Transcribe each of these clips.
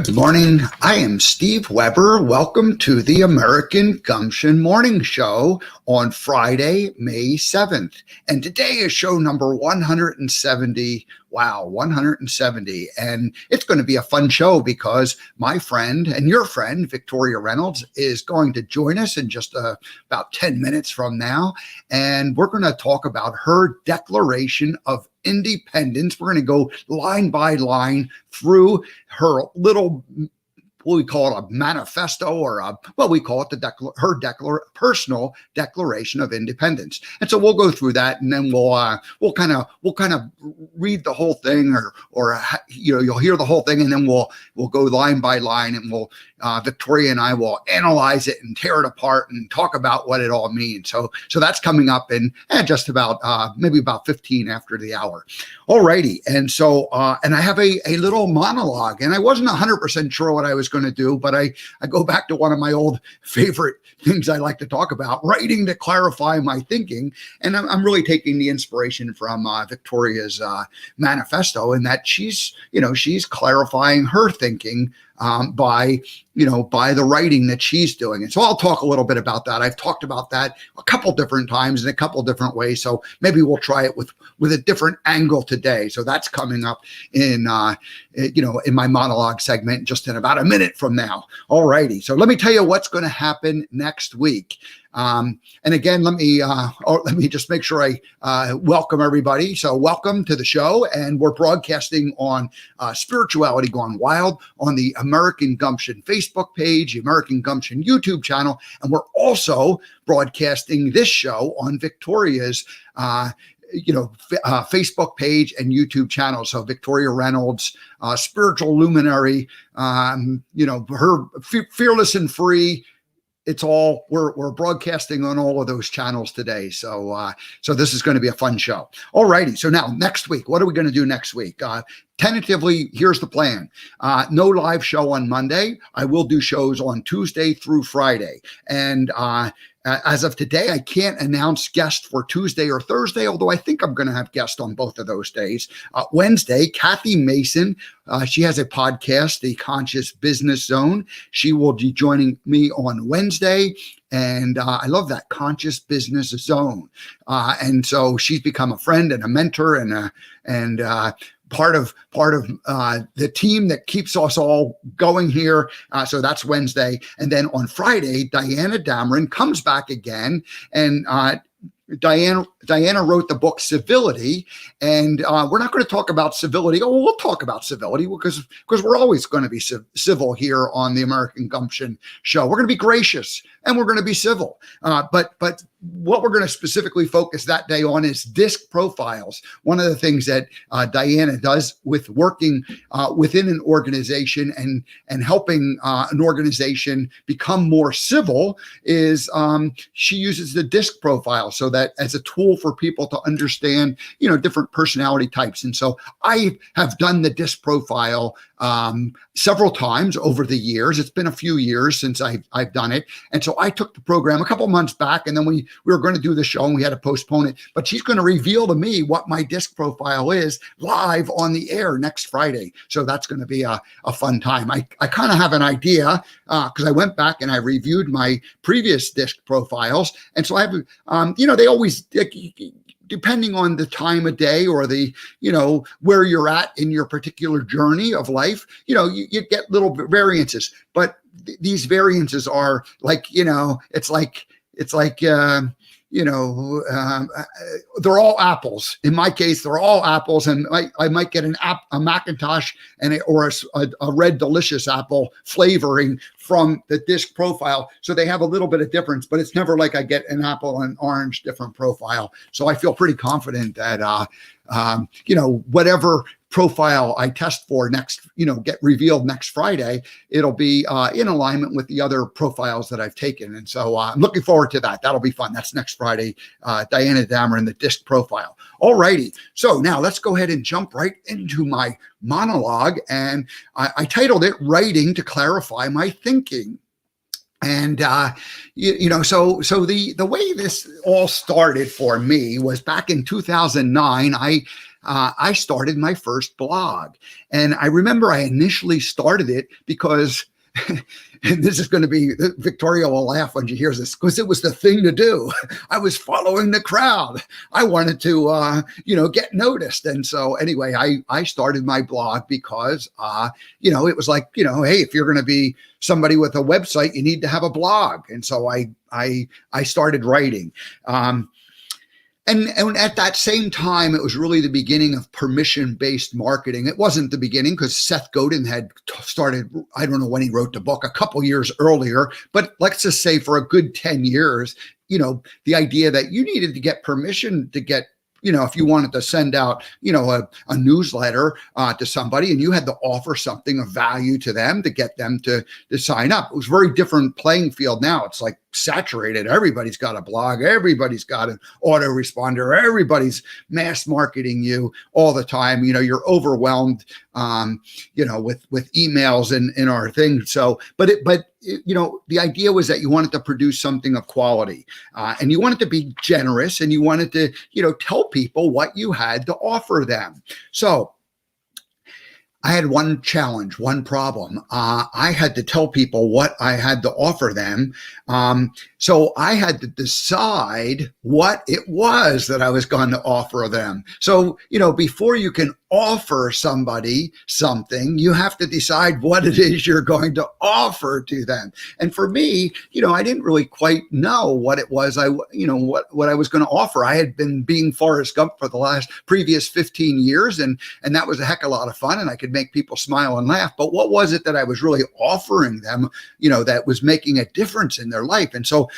Good morning. I am Steve Weber. Welcome to the American Gumption Morning Show on Friday, May 7th. And today is show number 170. Wow, 170. And it's going to be a fun show because my friend and your friend, Victoria Reynolds, is going to join us in just about 10 minutes from now. And we're going to talk about her declaration of independence. We're going to go line by line through her little, what we call it, a manifesto, or we call it her personal declaration of independence. And so we'll go through that, and then we'll kind of read the whole thing, or you'll hear the whole thing, and then we'll go line by line, and Victoria and I will analyze it and tear it apart and talk about what it all means. So that's coming up in just about maybe about 15 after the hour. Alrighty, and so and I have a little monologue, and I wasn't 100% sure what I was going to do, but I go back to one of my old favorite things I like to talk about: writing to clarify my thinking. And I'm really taking the inspiration from Victoria's manifesto, in that she's clarifying her thinking by the writing that she's doing. And so I'll talk a little bit about that. I've talked about that a couple different times in a couple different ways. So maybe we'll try it with a different angle today. So that's coming up in my monologue segment just in about a minute from now. All righty. So let me tell you what's going to happen next week. And again, let me just make sure I welcome everybody. So welcome to the show, and we're broadcasting on Spirituality Gone Wild on the American Gumption Facebook page, the American Gumption YouTube channel, and we're also broadcasting this show on Victoria's Facebook page and YouTube channel. So Victoria Reynolds, Spiritual Luminary, her Fearless and Free. It's all, we're broadcasting on all of those channels today. So this is going to be a fun show. All righty. So now next week, what are we going to do next week? Tentatively, here's the plan. No live show on Monday. I will do shows on Tuesday through Friday. And as of today, I can't announce guests for Tuesday or Thursday, although I think I'm going to have guests on both of those days. Wednesday, Kathy Mason, she has a podcast, The Conscious Business Zone. She will be joining me on Wednesday. And I love that, Conscious Business Zone. And so she's become a friend and a mentor and part of the team that keeps us all going here. So that's Wednesday. And then on Friday, Diana Dameron comes back again, and Diana wrote the book Civility, and we're not going to talk about civility. Oh, we'll talk about civility because we're always going to be civil here on the American Gumption Show. We're going to be gracious and we're going to be civil. But what we're going to specifically focus that day on is disc profiles. One of the things that Diana does with working within an organization and helping an organization become more civil is she uses the disc profile, so that as a tool for people to understand, different personality types. And so I have done the disc profile several times over the years. It's been a few years since I've done it. And so I took the program a couple months back, and then we were going to do the show and we had to postpone it, but she's going to reveal to me what my disc profile is live on the air next Friday. So that's going to be a fun time. I kind of have an idea because I went back and I reviewed my previous disc profiles. And so I have, they always, depending on the time of day or the, where you're at in your particular journey of life, you get little variances, but these variances are like, it's like, they're all apples. In my case, they're all apples, and I might get a Macintosh or a red delicious apple flavoring from the disc profile. So they have a little bit of difference, but it's never like I get an apple and orange different profile. So I feel pretty confident that, whatever profile I test for next, get revealed next Friday, it'll be in alignment with the other profiles that I've taken. And so I'm looking forward to that. That'll be fun. That's next Friday, Diana Dameron, the disc profile. All righty. So now let's go ahead and jump right into my monologue. And I titled it Writing to Clarify My Thinking. And, so the way this all started for me was back in 2009. I started my first blog. And I remember I initially started it because, and this is going to be, Victoria will laugh when she hears this, because it was the thing to do. I was following the crowd. I wanted to, get noticed. And so anyway, I started my blog because, it was like, hey, if you're going to be somebody with a website, you need to have a blog. And so I started writing. And at that same time, it was really the beginning of permission-based marketing. It wasn't the beginning because Seth Godin had started, I don't know when he wrote the book, a couple years earlier, but let's just say for a good 10 years, the idea that you needed to get permission to get, if you wanted to send out, a newsletter to somebody, and you had to offer something of value to them to get them to sign up. It was a very different playing field now. It's like saturated. Everybody's got a blog. Everybody's got an autoresponder. Everybody's mass marketing you all the time. You're overwhelmed, with emails and our thing. So, but the idea was that you wanted to produce something of quality, and you wanted to be generous, and you wanted to, tell people what you had to offer them. So I had one challenge, one problem. I had to tell people what I had to offer them. So I had to decide what it was that I was going to offer them. So, before you can offer somebody something, you have to decide what it is you're going to offer to them. And for me, I didn't really quite know what it was what I was going to offer. I had been being Forrest Gump for the previous 15 years, and that was a heck of a lot of fun, and I could make people smile and laugh. But what was it that I was really offering them, that was making a difference in their life? And so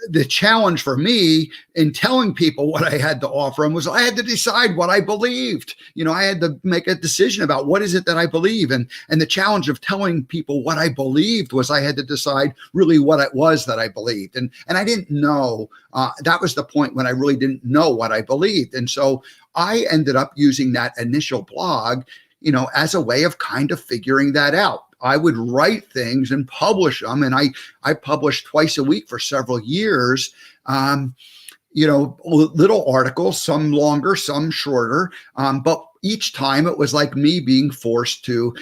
the challenge for me in telling people what I had to offer them was I had to decide what I believed. I had to make a decision about what is it that I believe. And the challenge of telling people what I believed was I had to decide really what it was that I believed. And I didn't know, that was the point when I really didn't know what I believed. And so I ended up using that initial blog, as a way of kind of figuring that out. I would write things and publish them. And I published twice a week for several years, little articles, some longer, some shorter. But each time it was like me being forced to,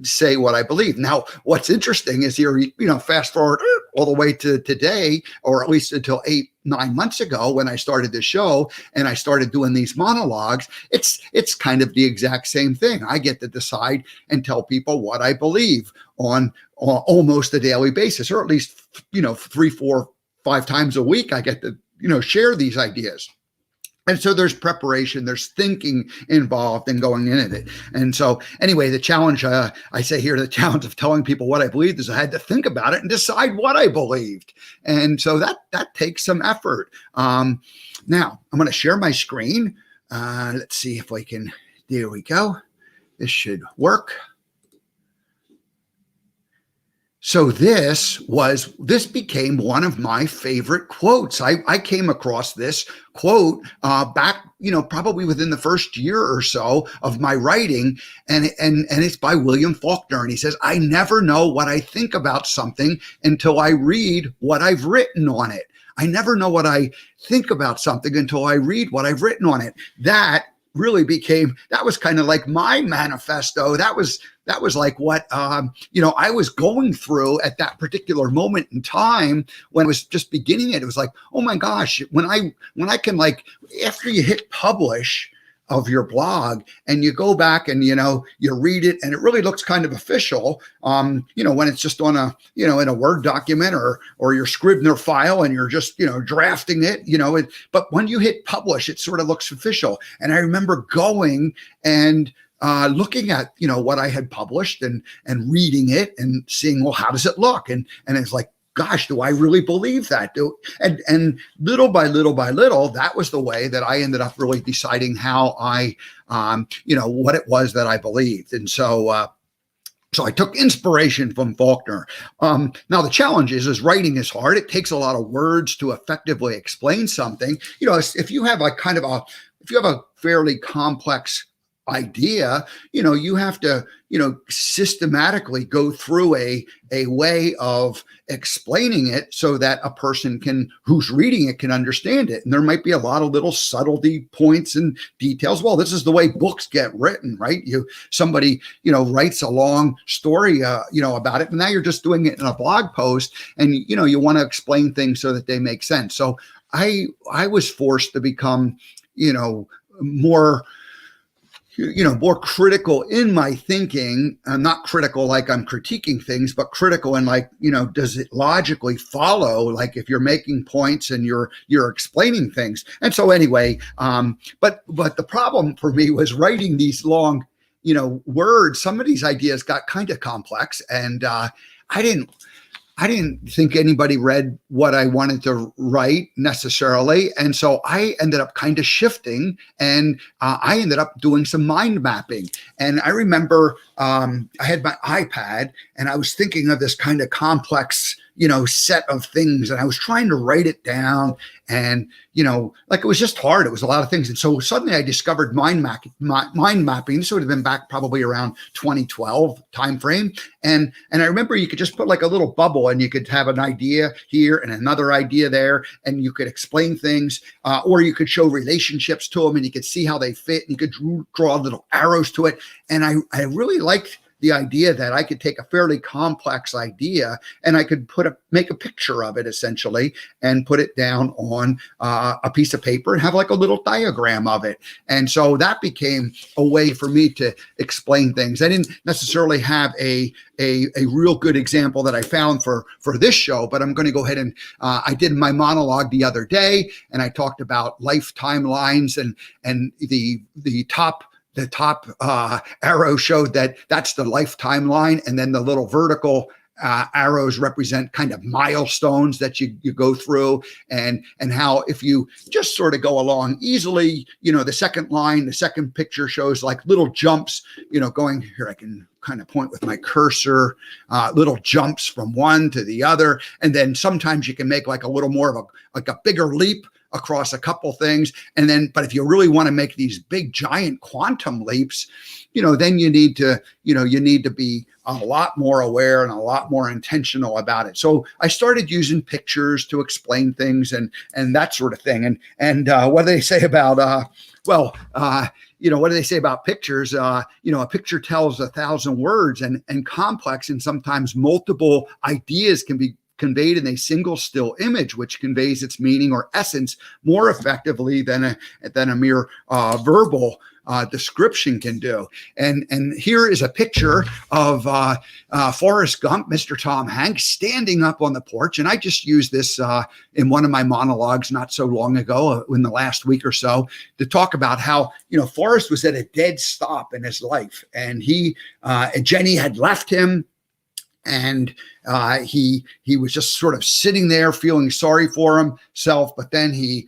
say what I believe. Now, what's interesting is here, fast forward all the way to today, or at least until 8-9 months ago when I started the show and I started doing these monologues, it's kind of the exact same thing. I get to decide and tell people what I believe on almost a daily basis, or at least, 3, 4, 5 times a week. I get to, share these ideas. And so there's preparation, there's thinking involved in going into it. And so anyway, the challenge, I say here, the challenge of telling people what I believed is I had to think about it and decide what I believed. And so that takes some effort. Now I'm going to share my screen. Let's see if we can, there we go. This should work. So this became one of my favorite quotes. I came across this quote back, probably within the first year or so of my writing, and it's by William Faulkner, and he says, "I never know what I think about something until I read what I've written on it. I never know what I think about something until I read what I've written on it." That really that was kind of like my manifesto. That was like what, I was going through at that particular moment in time when I was just beginning it. It was like, oh my gosh, when I can, like, after you hit publish of your blog and you go back and, you read it and it really looks kind of official, when it's just on a, in a Word document or your Scrivener file and you're just, drafting it, but when you hit publish, it sort of looks official. And I remember going and looking at, what I had published and reading it and seeing, well, how does it look? And it's like, gosh, do I really believe that? And little by little by little, that was the way that I ended up really deciding how I, what it was that I believed. And so I took inspiration from Faulkner. Now the challenge is writing is hard. It takes a lot of words to effectively explain something. If you have a fairly complex idea, you have to, systematically go through a way of explaining it so that a person who's reading it can understand it. And there might be a lot of little subtlety points and details. Well, this is the way books get written, right? Somebody, writes a long story, about it, and now you're just doing it in a blog post, and, you want to explain things so that they make sense. So I was forced to become, more critical in my thinking. Not critical like I'm critiquing things, but critical in like, does it logically follow? Like if you're making points and you're explaining things. And so anyway, but the problem for me was writing these long, words. Some of these ideas got kind of complex, and I didn't think anybody read what I wanted to write necessarily. And so I ended up kind of shifting, and I ended up doing some mind mapping. And I remember I had my iPad, and I was thinking of this kind of complex, set of things. And I was trying to write it down, and, like it was just hard. It was a lot of things. And so suddenly I discovered mind mapping. This would have been back probably around 2012 timeframe. And I remember you could just put like a little bubble, and you could have an idea here and another idea there, and you could explain things, or you could show relationships to them, and you could see how they fit, and you could draw little arrows to it. And I really liked the idea that I could take a fairly complex idea and I could make a picture of it essentially, and put it down on a piece of paper and have like a little diagram of it. And so that became a way for me to explain things. I didn't necessarily have a real good example that I found for this show, but I'm going to go ahead and I did my monologue the other day, and I talked about life timelines, and the top arrow showed that that's the life timeline, and then the little vertical arrows represent kind of milestones that you go through, and how if you just sort of go along easily, the second picture shows like little jumps, going here. I can kind of point with my cursor, little jumps from one to the other. And then sometimes you can make like a little more of a bigger leap across a couple things. And then, but if you really want to make these big giant quantum leaps, then you need to be a lot more aware and a lot more intentional about it. So I started using pictures to explain things and that sort of thing. And what do they say about, what do they say about pictures? A picture tells 1,000 words, and complex and sometimes multiple ideas can be conveyed in a single still image, which conveys its meaning or essence more effectively than a mere verbal description can do. And here is a picture of Forrest Gump, Mr. Tom Hanks, standing up on the porch. And I just used this in one of my monologues not so long ago, in the last week or so, to talk about how, Forrest was at a dead stop in his life, and Jenny had left him. And he was just sort of sitting there feeling sorry for himself. But then he,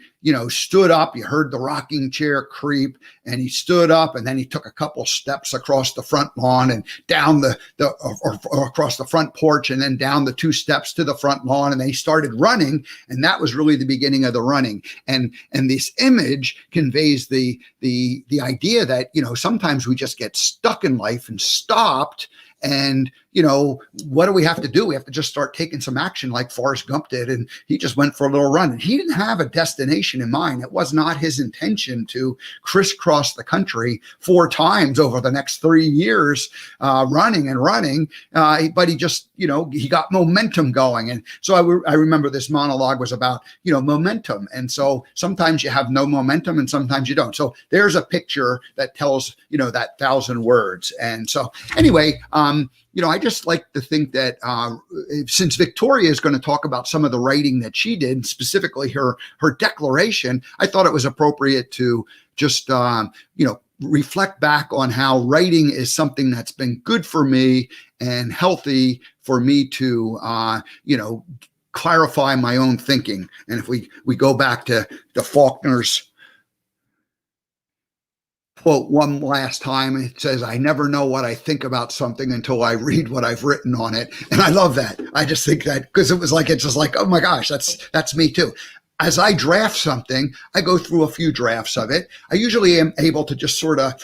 stood up. You heard the rocking chair creep, and he stood up, and then he took a couple steps across the front lawn and down or across the front porch, and then down the 2 steps to the front lawn. And then he started running, and that was really the beginning of the running. And this image conveys the idea that, sometimes we just get stuck in life and stopped. And, what do we have to do? We have to just start taking some action like Forrest Gump did. And he just went for a little run, and he didn't have a destination in mind. It was not his intention to crisscross the country 4 times over the next 3 years, running. But he just, he got momentum going. And so I remember this monologue was about, momentum. And so sometimes you have no momentum and sometimes you don't. So there's a picture that tells, that 1,000 words. And so anyway, I just like to think that since Victoria is going to talk about some of the writing that she did, specifically her declaration, I thought it was appropriate to just, reflect back on how writing is something that's been good for me and healthy for me to, clarify my own thinking. And if we go back to Faulkner's quote one last time, it says, "I never know what I think about something until I read what I've written on it." And I love that. I just think that because it's just like, oh my gosh, that's me too. As I draft something, I go through a few drafts of it. I usually am able to just sort of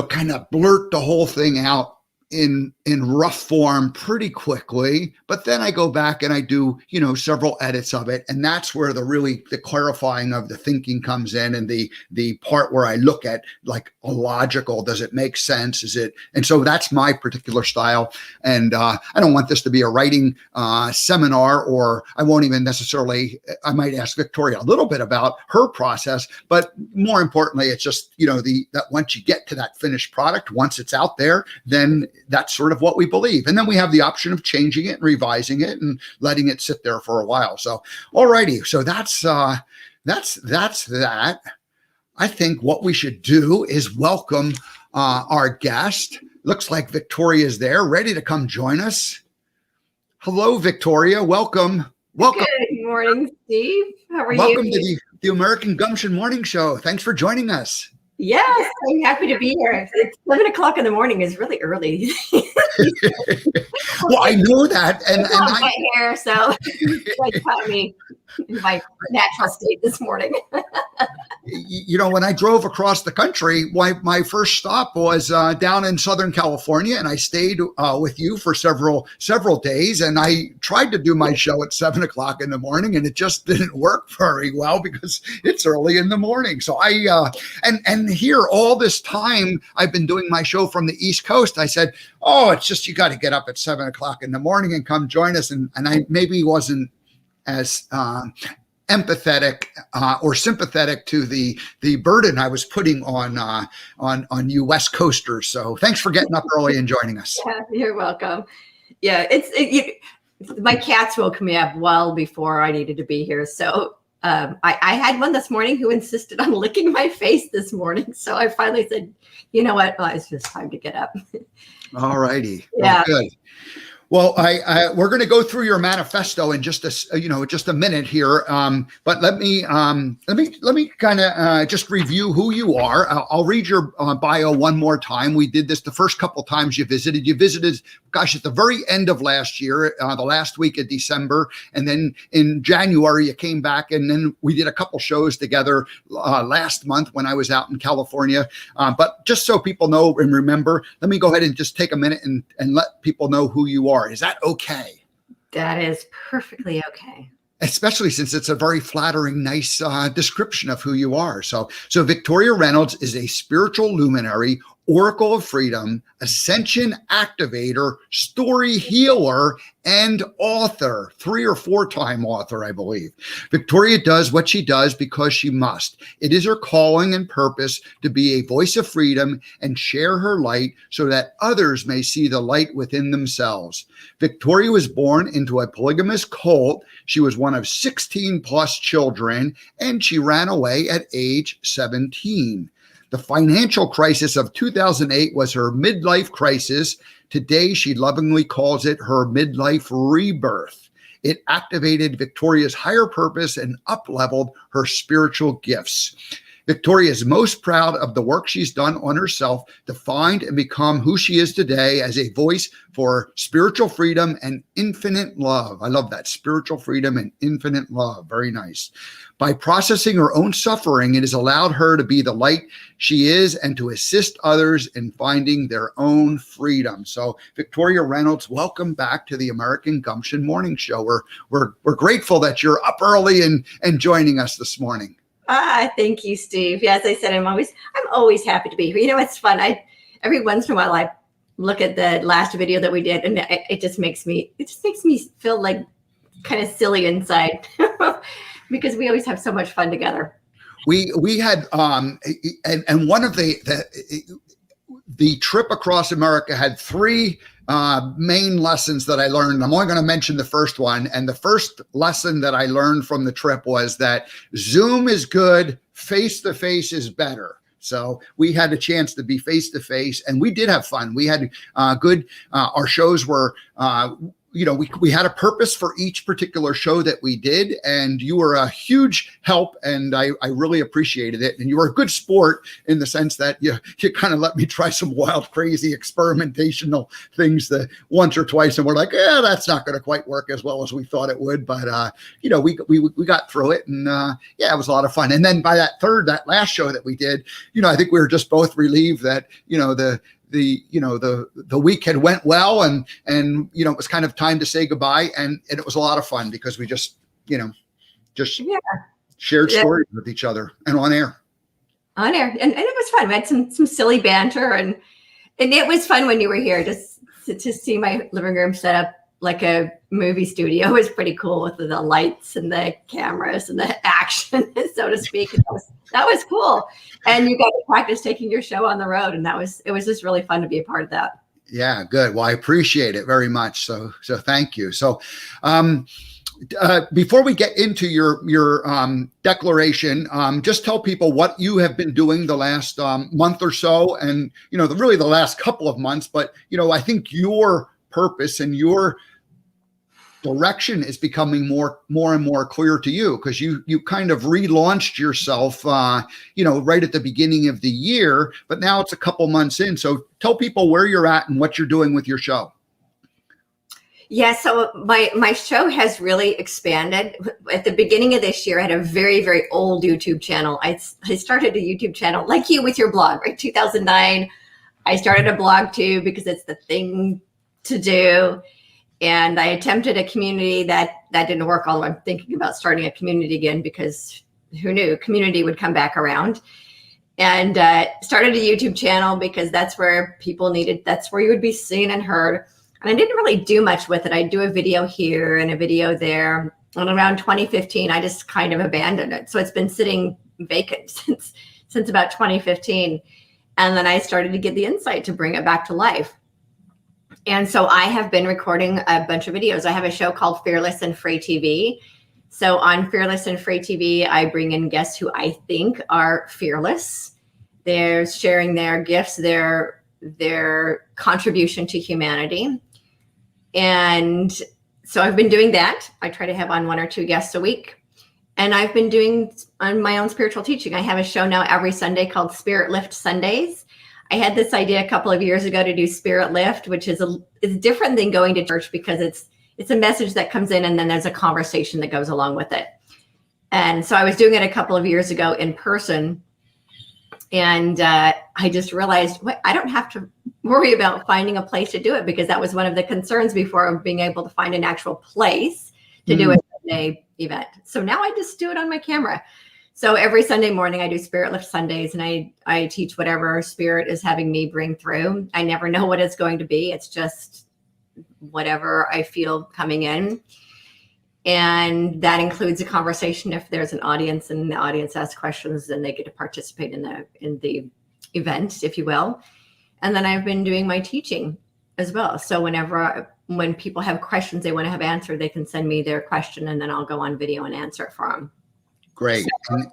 kind of blurt the whole thing out in rough form pretty quickly, but then I go back and I do, several edits of it. And that's where the clarifying of the thinking comes in, and the part where I look at like a logical, does it make sense? And so that's my particular style. And I don't want this to be a writing seminar, or I won't even necessarily, I might ask Victoria a little bit about her process, but more importantly, it's just, that once you get to that finished product, once it's out there, then that's sort of what we believe. And then we have the option of changing it and revising it and letting it sit there for a while. So, alrighty. So that's that. I think what we should do is welcome our guest. Looks like Victoria's there, ready to come join us. Hello, Victoria. Welcome. Good morning, Steve. How are you? Welcome to the American Gumption Morning Show. Thanks for joining us. Yes, I'm happy to be here. It's 11 o'clock in the morning is really early. Well, I know that. And my hair, so it caught me in my natural state this morning. When I drove across the country, my first stop was down in Southern California, and I stayed with you for several days. And I tried to do my show at 7 o'clock in the morning, and it just didn't work very well because it's early in the morning. So and here all this time I've been doing my show from the East Coast. I said, "Oh, it's just you got to get up at 7 o'clock in the morning and come join us." And I maybe wasn't as empathetic or sympathetic to the burden I was putting on you West Coasters. So thanks for getting up early and joining us. Yeah, you're welcome. Yeah, my cats woke me up well before I needed to be here. So I had one this morning who insisted on licking my face this morning. So I finally said, you know what? Well, it's just time to get up. All righty. Yeah. Well, good. Well, we're going to go through your manifesto in just a minute here. But let me kind of just review who you are. I'll read your bio one more time. We did this the first couple times you visited. You visited, gosh, at the very end of last year, the last week of December, and then in January you came back, and then we did a couple shows together last month when I was out in California. But just so people know and remember, let me go ahead and just take a minute and let people know who you are. Is that okay? That is perfectly okay. Especially since it's a very flattering, nice description of who you are. So Victoria Reynolds is a spiritual luminary, oracle of freedom, ascension activator, story healer, and author. 3 or 4 time author, I believe. Victoria does what she does because she must. It is her calling and purpose to be a voice of freedom and share her light so that others may see the light within themselves. Victoria was born into a polygamous cult. She was one of 16 plus children, and she ran away at age 17. The financial crisis of 2008 was her midlife crisis. Today, she lovingly calls it her midlife rebirth. It activated Victoria's higher purpose and up-leveled her spiritual gifts. Victoria is most proud of the work she's done on herself to find and become who she is today as a voice for spiritual freedom and infinite love. I love that, spiritual freedom and infinite love. Very nice. By processing her own suffering, it has allowed her to be the light she is and to assist others in finding their own freedom. So, Victoria Reynolds, welcome back to the American Gumption Morning Show. We're grateful that you're up early and joining us this morning. Thank you, Steve. Yeah, as I said, I'm always happy to be here. It's fun. Every once in a while I look at the last video that we did, and it just makes me feel like kind of silly inside because we always have so much fun together. We had and one of the trip across America had 3 main lessons that I learned. I'm only going to mention the first one. And the first lesson that I learned from the trip was that Zoom is good, face-to-face is better. So we had a chance to be face-to-face, and we did have fun. We had our shows were we had a purpose for each particular show that we did, and you were a huge help, and I really appreciated it. And you were a good sport in the sense that you kind of let me try some wild, crazy experimentational things once or twice, and we're like, yeah, that's not going to quite work as well as we thought it would. But we got through it, and it was a lot of fun. And then by that last show that we did, I think we were just both relieved that the week had went well, and it was kind of time to say goodbye, and it was a lot of fun because we just shared stories with each other and on air, and it was fun. We had some silly banter, and it was fun when you were here. Just to see my living room set up like a movie studio was pretty cool, with the lights and the cameras and the action, so to speak. That was cool. And you got to practice taking your show on the road. And it was just really fun to be a part of that. Yeah, good. Well, I appreciate it very much. So thank you. So, before we get into your declaration, just tell people what you have been doing the last month or so, and really the last couple of months. But I think your purpose and your direction is becoming more and more clear to you, because you kind of relaunched yourself, right at the beginning of the year, but now it's a couple months in. So tell people where you're at and what you're doing with your show. Yeah, so my show has really expanded. At the beginning of this year, I had a very, very old YouTube channel. I started a YouTube channel like you with your blog, right? 2009. I started a blog too because it's the thing to do. And I attempted a community that didn't work, although I'm thinking about starting a community again, because who knew community would come back around. And started a YouTube channel because that's where that's where you would be seen and heard. And I didn't really do much with it. I'd do a video here and a video there. And around 2015, I just kind of abandoned it. So it's been sitting vacant since about 2015. And then I started to get the insight to bring it back to life. And so I have been recording a bunch of videos. I have a show called Fearless and Free TV. So on Fearless and Free TV, I bring in guests who I think are fearless. They're sharing their gifts, their contribution to humanity. And so I've been doing that. I try to have on 1 or 2 guests a week. And I've been doing on my own spiritual teaching. I have a show now every Sunday called Spirit Lift Sundays. I had this idea a couple of years ago to do Spirit Lift, which is different than going to church, because it's a message that comes in and then there's a conversation that goes along with it. And so I was doing it a couple of years ago in person, and I just realized, I don't have to worry about finding a place to do it, because that was one of the concerns before, of being able to find an actual place to do a Sunday event. So now I just do it on my camera. So every Sunday morning I do Spirit Lift Sundays, and I teach whatever spirit is having me bring through. I never know what it's going to be. It's just whatever I feel coming in. And that includes a conversation. If there's an audience and the audience asks questions, then they get to participate in the event, if you will. And then I've been doing my teaching as well. So when people have questions they want to have answered, they can send me their question, and then I'll go on video and answer it for them. Great.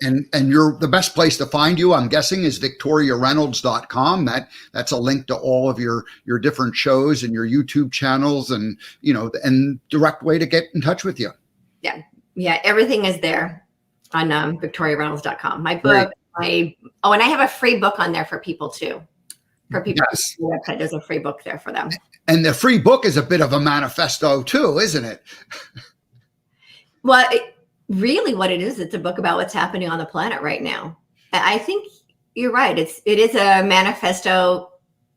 And you're the best place to find you, I'm guessing, is victoriareynolds.com. That's a link to all of your different shows and your YouTube channels, and and direct way to get in touch with you. Yeah, everything is there on victoriareynolds.com. My book, and I have a free book on there for people too. For people Yes. on the website, there's a free book there for them. And the free book is a bit of a manifesto too, isn't it? Well, really what it is, it's a book about what's happening on the planet right now. I think you're right. It is a manifesto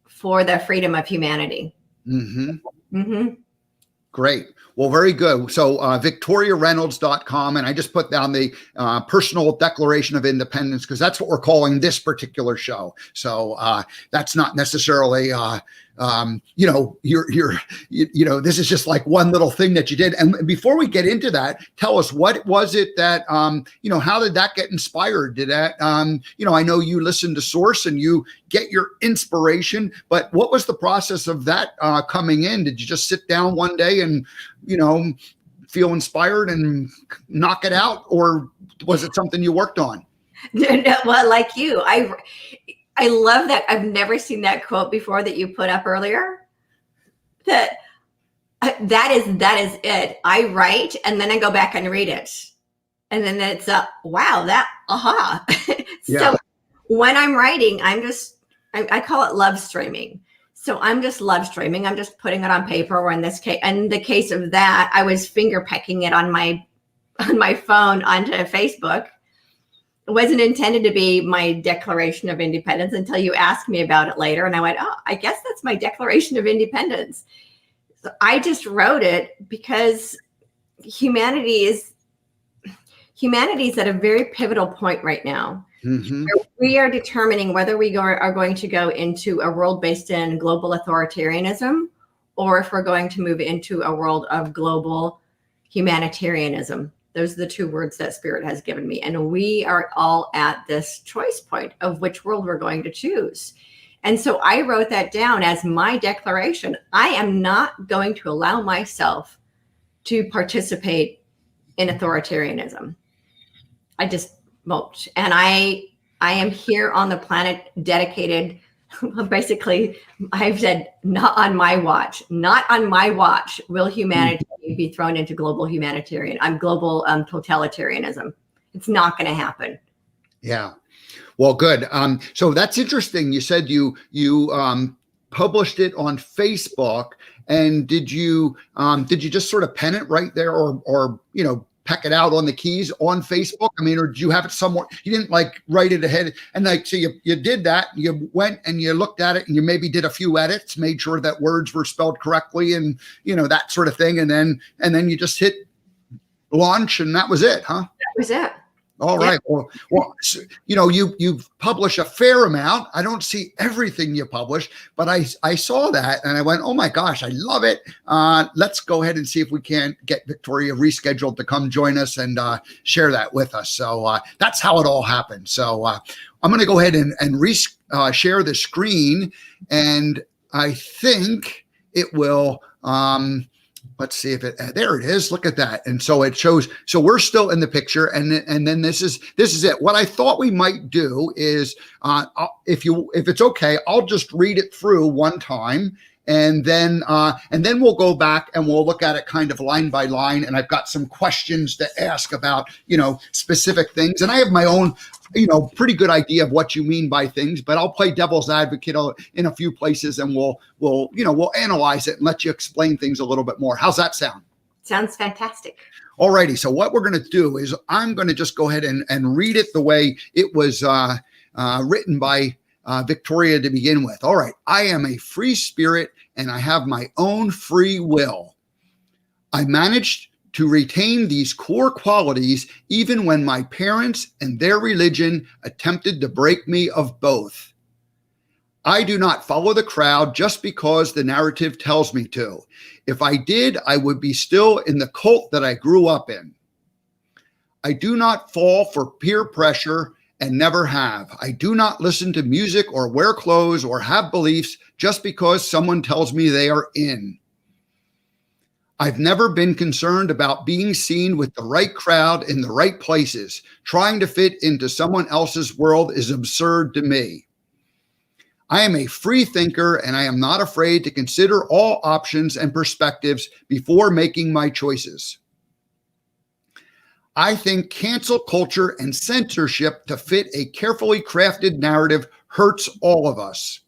for the freedom of humanity. Mm-hmm. Mm-hmm. Great. Well, very good. So victoriareynolds.com. And I just put down the personal declaration of independence, because that's what we're calling this particular show. So that's not necessarily, this is just like one little thing that you did. And before we get into that, tell us, what was it that, how did that get inspired? Did that, I know you listen to Source and you get your inspiration, but what was the process of that coming in? Did you just sit down one day and, feel inspired and knock it out? Or was it something you worked on? No, well, like you, I love that. I've never seen that quote before that you put up earlier. That that is it. I write and then I go back and read it. And then it's wow, that aha. Yeah. So when I'm writing, I call it love streaming. So I'm just love streaming. I'm just putting it on paper, or in the case of that, I was finger pecking it on my phone onto Facebook. It wasn't intended to be my Declaration of Independence until you asked me about it later. And I went, oh, I guess that's my Declaration of Independence. So I just wrote it because humanity is at a very pivotal point right now. Mm-hmm. We are determining whether we are going to go into a world based in global authoritarianism, or if we're going to move into a world of global humanitarianism. Those are the two words that Spirit has given me. And we are all at this choice point of which world we're going to choose. And so I wrote that down as my declaration. I am not going to allow myself to participate in authoritarianism. I just won't. And I am here on the planet dedicated. Basically, I've said, not on my watch will humanity be thrown into global totalitarianism. It's not going to happen. Yeah. Well, good. So that's interesting. You said you published it on Facebook, and did you just sort of pen it right there, or peck it out on the keys on Facebook? I mean, or did you have it somewhere? You didn't like write it ahead, and so you did that. You went and you looked at it, and you maybe did a few edits, made sure that words were spelled correctly, and that sort of thing, and then you just hit launch, and that was it, huh? That was it. All right. Well, so, you've published a fair amount. I don't see everything you publish, but I saw that and I went, oh my gosh, I love it. Let's go ahead and see if we can get Victoria rescheduled to come join us and share that with us. So that's how it all happened. So I'm going to go ahead and share the screen, and I think it will. Let's see if there it is. Look at that. And so it shows, so we're still in the picture. And then this is it. What I thought we might do is, if it's okay, I'll just read it through one time. And then we'll go back and we'll look at it kind of line by line. And I've got some questions to ask about, specific things. And I have my own, pretty good idea of what you mean by things, but I'll play devil's advocate in a few places, and we'll analyze it and let you explain things a little bit more. How's that sound? Sounds fantastic. All righty. So what we're going to do is I'm going to just go ahead and read it the way it was written by Victoria to begin with. All right. I am a free spirit and I have my own free will. I managed to retain these core qualities even when my parents and their religion attempted to break me of both. I do not follow the crowd just because the narrative tells me to. If I did, I would be still in the cult that I grew up in. I do not fall for peer pressure and never have. I do not listen to music or wear clothes or have beliefs just because someone tells me they are in. I've never been concerned about being seen with the right crowd in the right places. Trying to fit into someone else's world is absurd to me. I am a free thinker, and I am not afraid to consider all options and perspectives before making my choices. I think cancel culture and censorship to fit a carefully crafted narrative hurts all of us.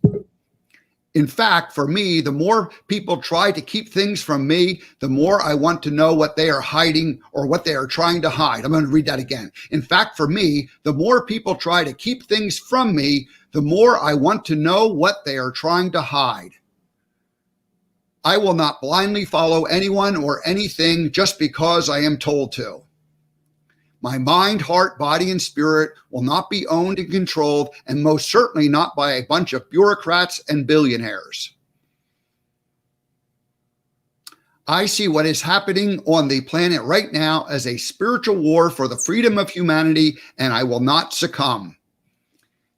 In fact, for me, the more people try to keep things from me, the more I want to know what they are hiding or what they are trying to hide. I'm going to read that again. In fact, for me, the more people try to keep things from me, the more I want to know what they are trying to hide. I will not blindly follow anyone or anything just because I am told to. My mind, heart, body, and spirit will not be owned and controlled, and most certainly not by a bunch of bureaucrats and billionaires. I see what is happening on the planet right now as a spiritual war for the freedom of humanity, and I will not succumb.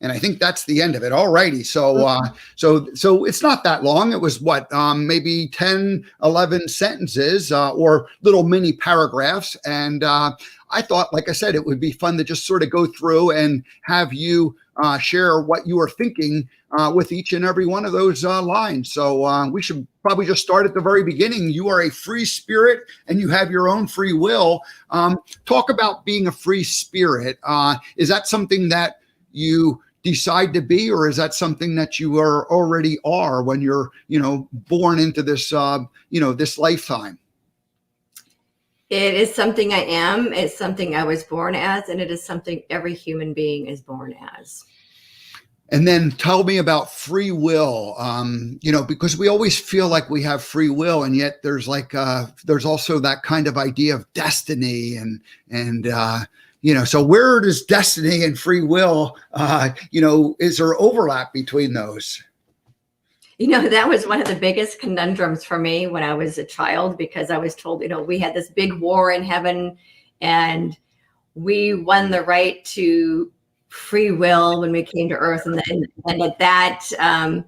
And I think that's the end of it. All righty. So, so it's not that long. It was what, maybe 10, 11 sentences, or little mini paragraphs. And I thought, like I said, it would be fun to just sort of go through and have you share what you are thinking with each and every one of those lines. So we should probably just start at the very beginning. You are a free spirit and you have your own free will. Talk about being a free spirit. Is that something that you decide to be, or is that something that you already are when you're, born into this, this lifetime? It is something I am. It's something I was born as, and it is something every human being is born as. And then tell me about free will, because we always feel like we have free will, and yet there's there's also that kind of idea of destiny, and so where does destiny and free will, is there overlap between those? That was one of the biggest conundrums for me when I was a child, because I was told, we had this big war in heaven and we won the right to free will when we came to earth. And that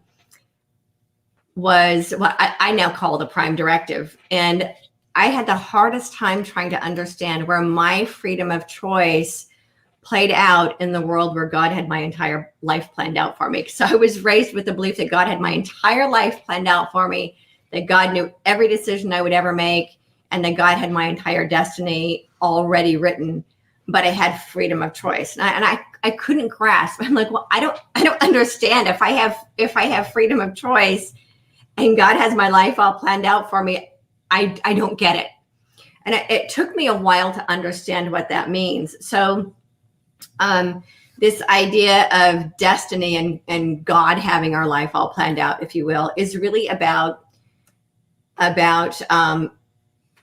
was what I now call the prime directive. And I had the hardest time trying to understand where my freedom of choice played out in the world where God had my entire life planned out for me. So I was raised with the belief that God had my entire life planned out for me, that God knew every decision I would ever make, and that God had my entire destiny already written, but I had freedom of choice. And I couldn't grasp. I'm like, well, I don't understand. If I have freedom of choice and God has my life all planned out for me, I don't get it. And it took me a while to understand what that means. So this idea of destiny and God having our life all planned out, if you will, is really about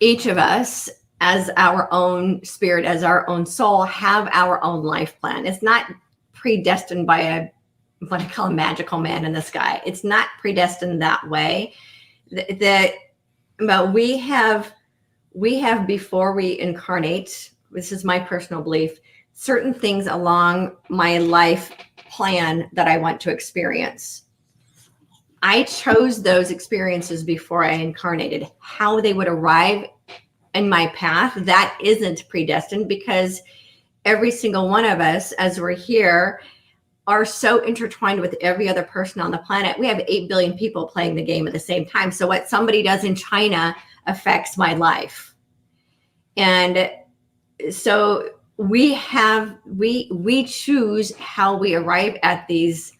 each of us as our own spirit, as our own soul, have our own life plan. It's not predestined by what I call a magical man in the sky. It's not predestined that way. But we have before we incarnate, this is my personal belief, certain things along my life plan that I want to experience. I chose those experiences before I incarnated. How they would arrive in my path, that isn't predestined, because every single one of us, as we're here, are so intertwined with every other person on the planet. We have 8 billion people playing the game at the same time. So what somebody does in China affects my life. And so we choose how we arrive at these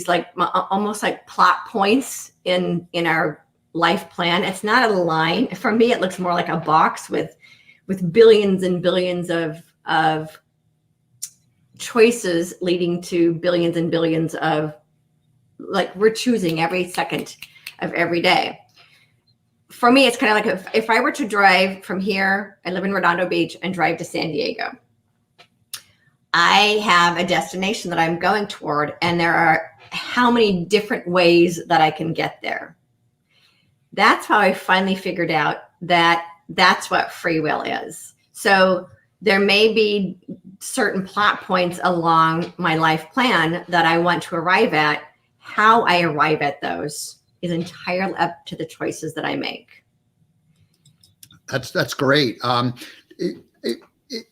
like almost like plot points in our life plan. It's not a line. For me, it looks more like a box with billions and billions of choices leading to billions and billions of, like, we're choosing every second of every day. For me, it's kind of like if I were to drive from here, I live in Redondo Beach, and drive to San Diego. I have a destination that I'm going toward, and there are how many different ways that I can get there. That's how I finally figured out that that's what free will is. So there may be certain plot points along my life plan that I want to arrive at. How I arrive at those is entirely up to the choices that I make. That's great.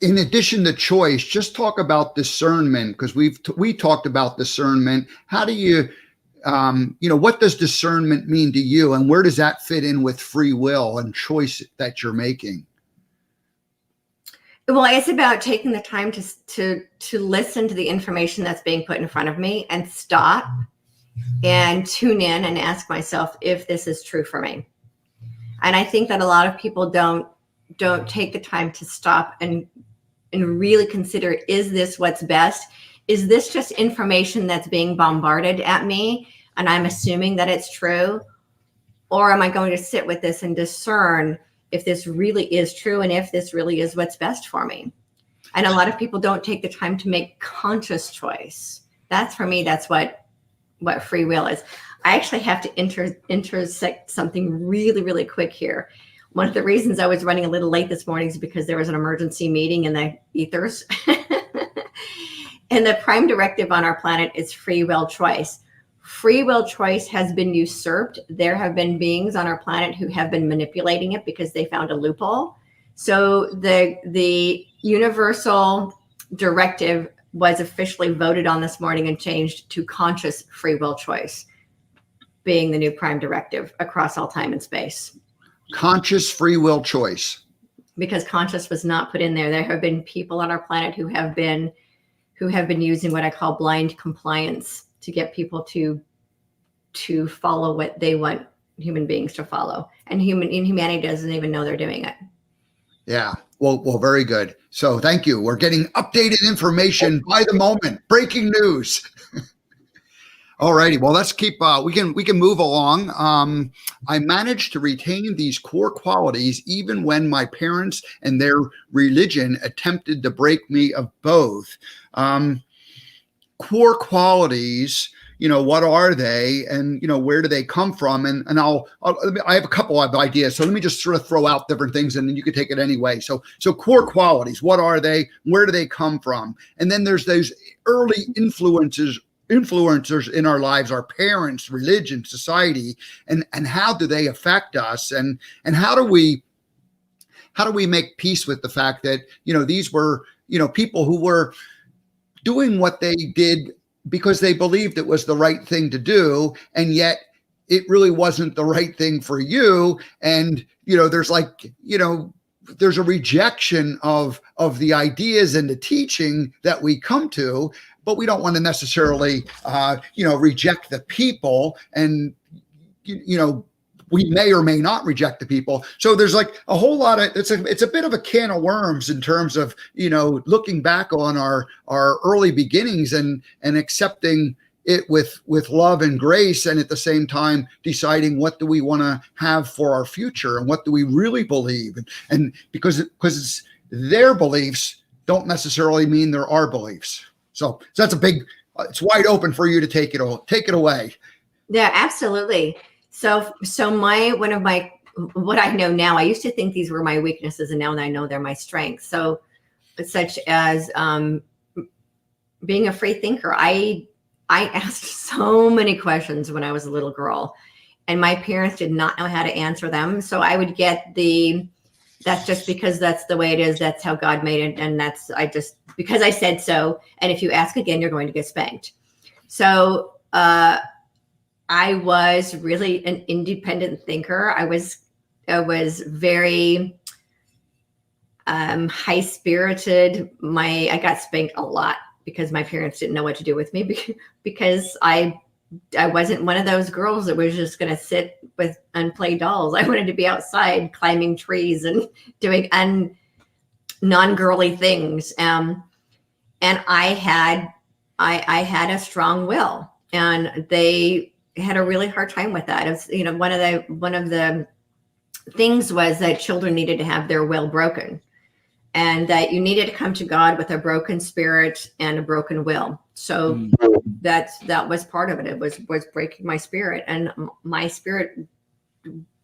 In addition to choice, just talk about discernment, because we talked about discernment. How do you, what does discernment mean to you, and where does that fit in with free will and choice that you're making? Well, it's about taking the time to listen to the information that's being put in front of me and stop and tune in and ask myself if this is true for me. And I think that a lot of people don't take the time to stop and really consider, is this what's best? Is this just information that's being bombarded at me and I'm assuming that it's true? Or am I going to sit with this and discern if this really is true and if this really is what's best for me? And a lot of people don't take the time to make conscious choice. That's, for me, that's what free will is. I actually have to intersect something really, really quick here. One of the reasons I was running a little late this morning is because there was an emergency meeting in the ethers. And the prime directive on our planet is free will choice. Free will choice has been usurped. There have been beings on our planet who have been manipulating it because they found a loophole. So the universal directive was officially voted on this morning and changed to conscious free will choice, being the new prime directive across all time and space. Conscious free will choice. Because conscious was not put in there. There have been people on our planet who have been using what I call blind compliance to get people to follow what they want human beings to follow. And humanity doesn't even know they're doing it. Yeah. Well, very good. So thank you. We're getting updated information by the moment. Breaking news. All righty. Well, let's keep, we can move along. I managed to retain these core qualities even when my parents and their religion attempted to break me of both. Core qualities, what are they, and where do they come from? And I have a couple of ideas. So let me just sort of throw out different things, and then you can take it anyway. So core qualities, what are they? Where do they come from? And then there's those early influencers in our lives, our parents, religion, society, and how do they affect us? And how do we make peace with the fact that, these were, people who were doing what they did because they believed it was the right thing to do, and yet it really wasn't the right thing for you. And, there's a rejection of the ideas and the teaching that we come to, but we don't want to necessarily, reject the people. And, we may or may not reject the people. So there's like a whole lot of, it's a bit of a can of worms in terms of, looking back on our early beginnings and accepting it with love and grace. And at the same time, deciding what do we want to have for our future and what do we really believe? And because it's their beliefs don't necessarily mean they're our beliefs. So that's it's wide open for you to take it away. Yeah, absolutely. So what I know now, I used to think these were my weaknesses, and now I know they're my strengths. So such as being a free thinker. I asked so many questions when I was a little girl, and my parents did not know how to answer them. So I would get that's just because that's the way it is. That's how God made it. And because I said so. And if you ask again, you're going to get spanked. So, I was really an independent thinker. I was very high spirited. I got spanked a lot because my parents didn't know what to do with me because I wasn't one of those girls that was just going to sit and play dolls. I wanted to be outside climbing trees and doing non-girly things. And I had a strong will, and they had a really hard time with that. It's, one of the things was that children needed to have their will broken, and that you needed to come to God with a broken spirit and a broken will. So that was part of it. It was breaking my spirit, and my spirit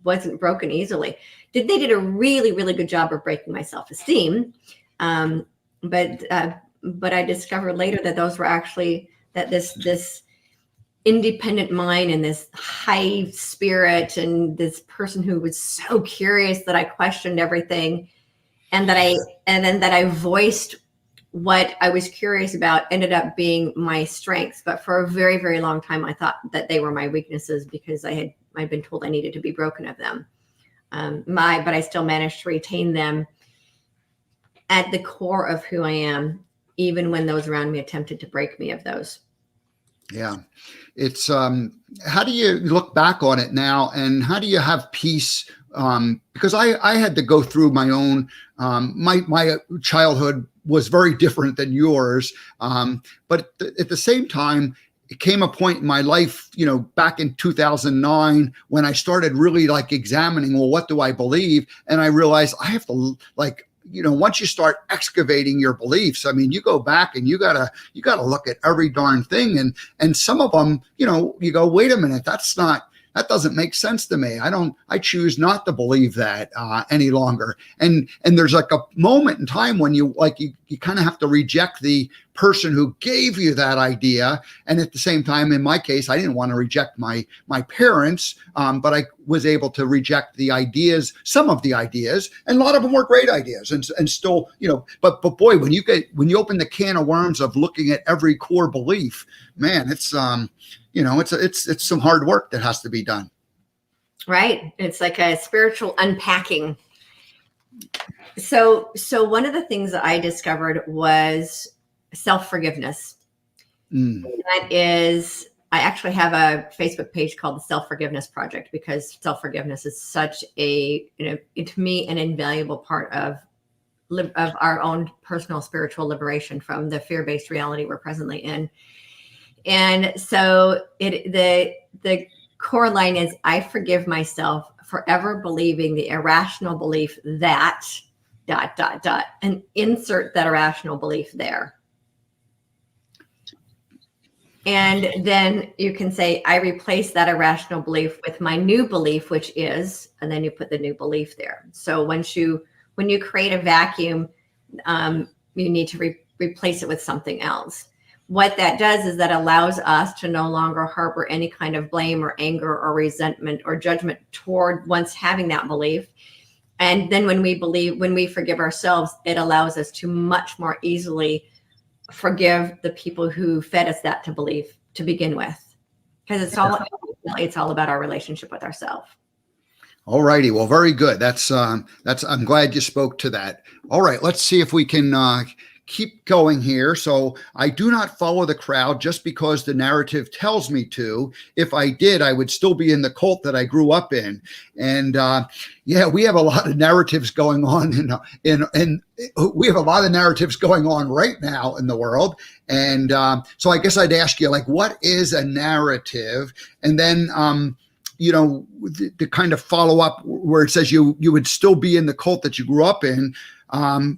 wasn't broken easily. They did a really, really good job of breaking my self-esteem. But I discovered later that those were actually this independent mind and this high spirit and this person who was so curious that I questioned everything, and that I voiced what I was curious about ended up being my strengths. But for a very, very long time, I thought that they were my weaknesses because I'd been told I needed to be broken of them. But I still managed to retain them at the core of who I am, even when those around me attempted to break me of those. Yeah. It's, how do you look back on it now, and how do you have peace? Because I had to go through my own, my childhood was very different than yours. But at the same time, it came a point in my life, back in 2009, when I started really examining, well, what do I believe? And I realized I have to once you start excavating your beliefs, you go back and you gotta look at every darn thing. And some of them, you go, wait a minute, that's not that doesn't make sense to me. I choose not to believe that any longer. And there's like a moment in time when you kind of have to reject the person who gave you that idea. And at the same time, in my case, I didn't want to reject my parents, but I was able to reject the ideas, some of the ideas, and a lot of them were great ideas. And still, but boy, when you open the can of worms of looking at every core belief, man, it's it's some hard work that has to be done. Right. It's like a spiritual unpacking. So one of the things that I discovered was self-forgiveness. That is, I actually have a Facebook page called the Self-Forgiveness Project, because self-forgiveness is such to me, an invaluable part of our own personal spiritual liberation from the fear-based reality we're presently in. And so the core line is, I forgive myself for ever believing the irrational belief that ... and insert that irrational belief there. And then you can say, I replace that irrational belief with my new belief, which is, and then you put the new belief there. So when you create a vacuum, you need to replace it with something else. What that does is that allows us to no longer harbor any kind of blame or anger or resentment or judgment toward once having that belief. And then when we forgive ourselves, it allows us to much more easily forgive the people who fed us that to believe to begin with, because it's all about our relationship with ourselves. All righty. Well, very good. That's I'm glad you spoke to that. All right. Let's see if we can keep going here. So I do not follow the crowd just because the narrative tells me to. If I did, I would still be in the cult that I grew up in. And we have a lot of narratives going on and we have a lot of narratives going on right now in the world. And so I guess I'd ask you, like, what is a narrative? And then to kind of follow up where it says you would still be in the cult that you grew up in.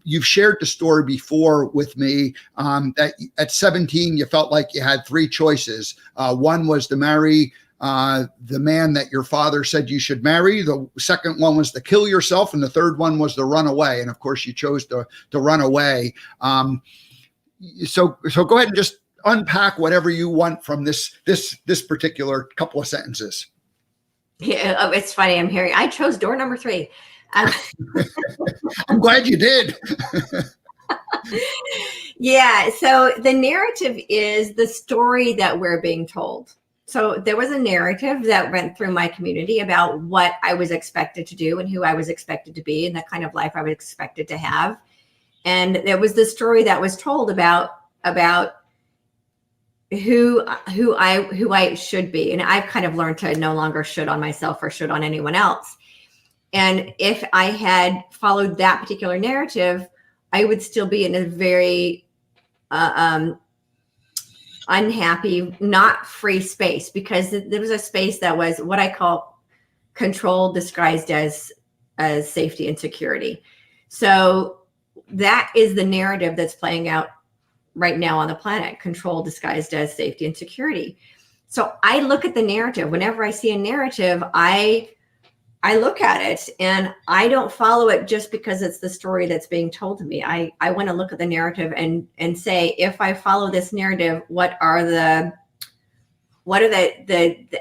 You've shared the story before with me that at 17, you felt like you had three choices. One was to marry the man that your father said you should marry. The second one was to kill yourself. And the third one was to run away. And of course, you chose to run away. So go ahead and just unpack whatever you want from this particular couple of sentences. Yeah, it's funny. I chose door number 3. I'm glad you did. Yeah. So the narrative is the story that we're being told. So there was a narrative that went through my community about what I was expected to do and who I was expected to be and the kind of life I was expected to have. And there was the story that was told about who I should be. And I've kind of learned to no longer should on myself or should on anyone else. And if I had followed that particular narrative, I would still be in a very unhappy, not free space, because there was a space that was what I call control disguised as safety and security. So that is the narrative that's playing out right now on the planet, control disguised as safety and security. So I look at the narrative. Whenever I see a narrative, I look at it and I don't follow it just because it's the story that's being told to me. I want to look at the narrative and say, if I follow this narrative, what are the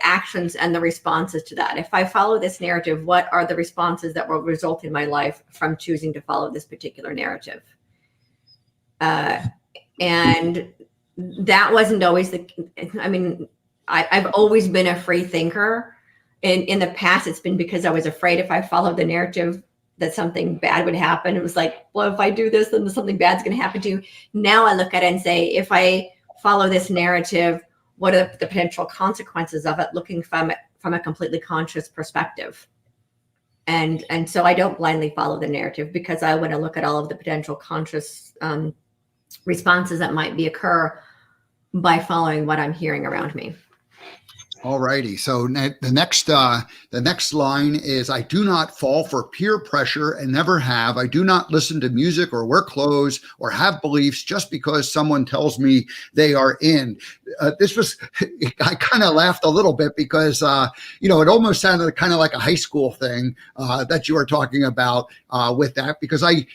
actions and the responses to that? If I follow this narrative, what are the responses that will result in my life from choosing to follow this particular narrative? And that wasn't always I've always been a free thinker. In the past, it's been because I was afraid if I followed the narrative that something bad would happen. It was like, well, if I do this, then something bad's going to happen to you. Now I look at it and say, if I follow this narrative, what are the potential consequences of it, looking from a completely conscious perspective? And so I don't blindly follow the narrative, because I want to look at all of the potential conscious responses that might occur by following what I'm hearing around me. All righty. So the next line is, I do not fall for peer pressure and never have. I do not listen to music or wear clothes or have beliefs just because someone tells me they are in. I kind of laughed a little bit because, it almost sounded kind of like a high school thing that you were talking about with that, because I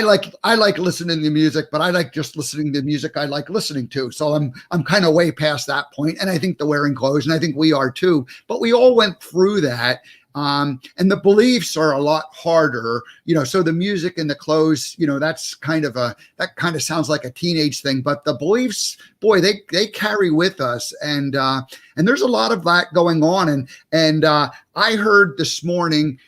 like listening to music, but I like just listening to music I like listening to. So I'm kind of way past that point. And I think the wearing clothes, and I think we are too, but we all went through that. And the beliefs are a lot harder, so the music and the clothes, that kind of sounds like a teenage thing, but the beliefs, boy, they carry with us. And there's a lot of that going on. And I heard this morning,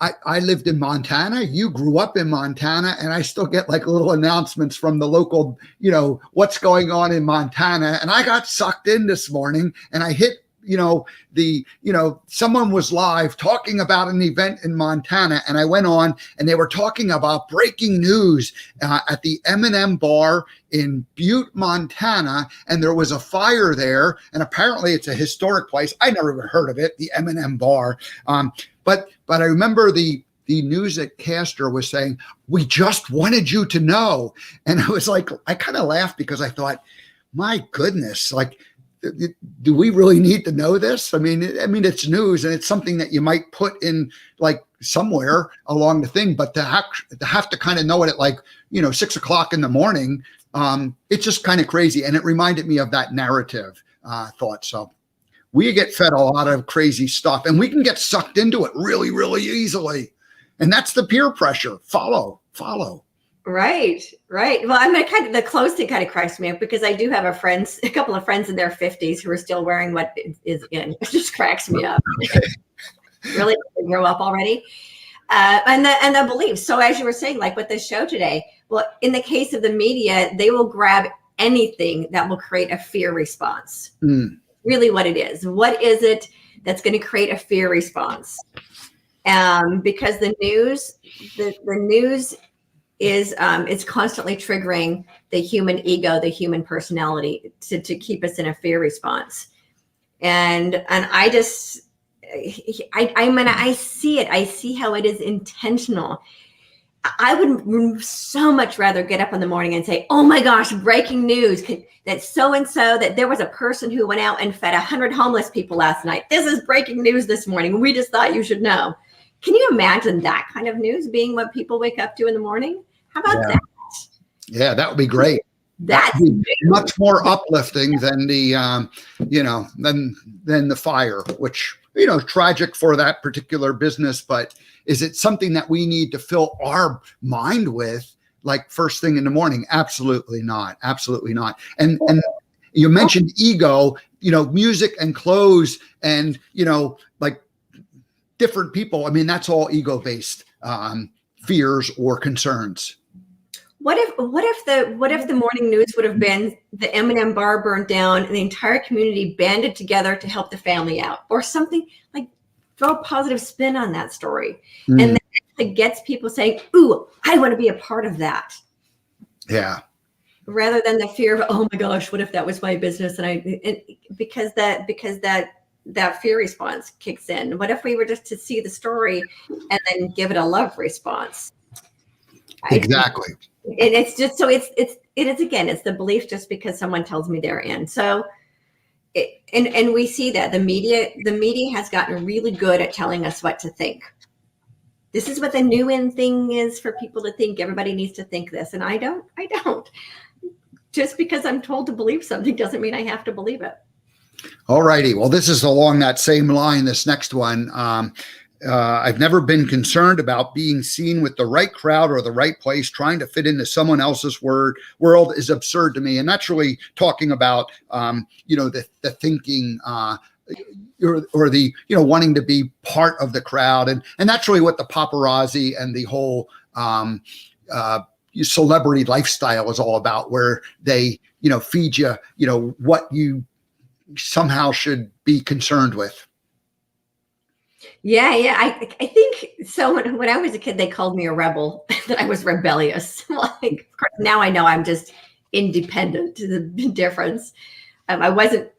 I lived in Montana. You grew up in Montana, and I still get like little announcements from the local, what's going on in Montana. And I got sucked in this morning, and I hit, someone was live talking about an event in Montana, and I went on, and they were talking about breaking news at the M&M bar in Butte, Montana, and there was a fire there, and apparently it's a historic place. I never even heard of it, the M&M bar. But I remember the newscaster was saying, we just wanted you to know. And I was like, I kind of laughed because I thought, my goodness, like, do we really need to know this? I mean, it's news, and it's something that you might put in like somewhere along the thing, but to have to kind of know it at like, 6 o'clock in the morning, it's just kind of crazy. And it reminded me of that narrative thought. So we get fed a lot of crazy stuff, and we can get sucked into it really, really easily. And that's the peer pressure. Follow. Right. Well, I mean, the clothes thing kind of cracks me up, because I do have a couple of friends in their 50s who are still wearing what is in. It just cracks me up. Okay. Really grow up already. And the beliefs. So as you were saying, like with this show today, well, in the case of the media, they will grab anything that will create a fear response. Really what it is. What is it that's going to create a fear response? Because the news is it's constantly triggering the human ego, the human personality to keep us in a fear response. And I just, I see it. I see how it is intentional. I would so much rather get up in the morning and say, oh my gosh, breaking news that so-and-so, that there was a person who went out and fed 100 homeless people last night. This is breaking news this morning. We just thought you should know. Can you imagine that kind of news being what people wake up to in the morning? How about that? Yeah, that would be great. That's much more uplifting than the, than the fire, which, tragic for that particular business. But is it something that we need to fill our mind with, like first thing in the morning? Absolutely not. Absolutely not. And you mentioned ego, music and clothes and, like different people. I mean, that's all ego-based fears or concerns. What if the morning news would have been the M&M bar burned down and the entire community banded together to help the family out, or something like throw a positive spin on that story. And then it gets people saying, ooh, I want to be a part of that. Yeah. Rather than the fear of, oh my gosh, what if that was my business? And because that fear response kicks in. What if we were just to see the story and then give it a love response? Exactly. And it's just, so it is, again, it's the belief just because someone tells me they're in. So, and we see that the media has gotten really good at telling us what to think. This is what the new in thing is for people to think. Everybody needs to think this. And I don't. Just because I'm told to believe something doesn't mean I have to believe it. All righty. Well, this is along that same line, this next one. I've never been concerned about being seen with the right crowd or the right place. Trying to fit into someone else's world is absurd to me. And that's really talking about, the thinking, or the, wanting to be part of the crowd. And that's really what the paparazzi and the whole celebrity lifestyle is all about, where they, feed you, what you somehow should be concerned with. Yeah. I think so. When I was a kid, they called me a rebel, that I was rebellious. Like, of course, now I know I'm just independent, to the difference. I wasn't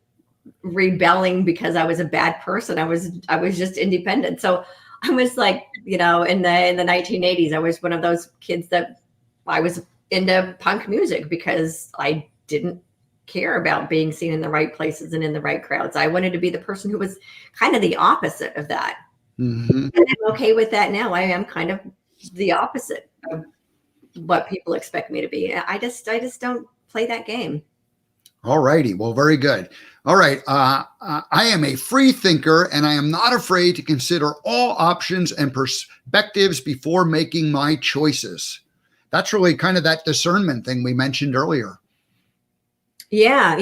rebelling because I was a bad person. I was just independent. So I was like, in the 1980s, I was one of those kids that I was into punk music because I didn't care about being seen in the right places and in the right crowds. I wanted to be the person who was kind of the opposite of that. Mm-hmm. And I'm okay with that now. I am kind of the opposite of what people expect me to be. I just don't play that game. All righty. Well, very good. All right. I am a free thinker, and I am not afraid to consider all options and perspectives before making my choices. That's really kind of that discernment thing we mentioned earlier. Yeah.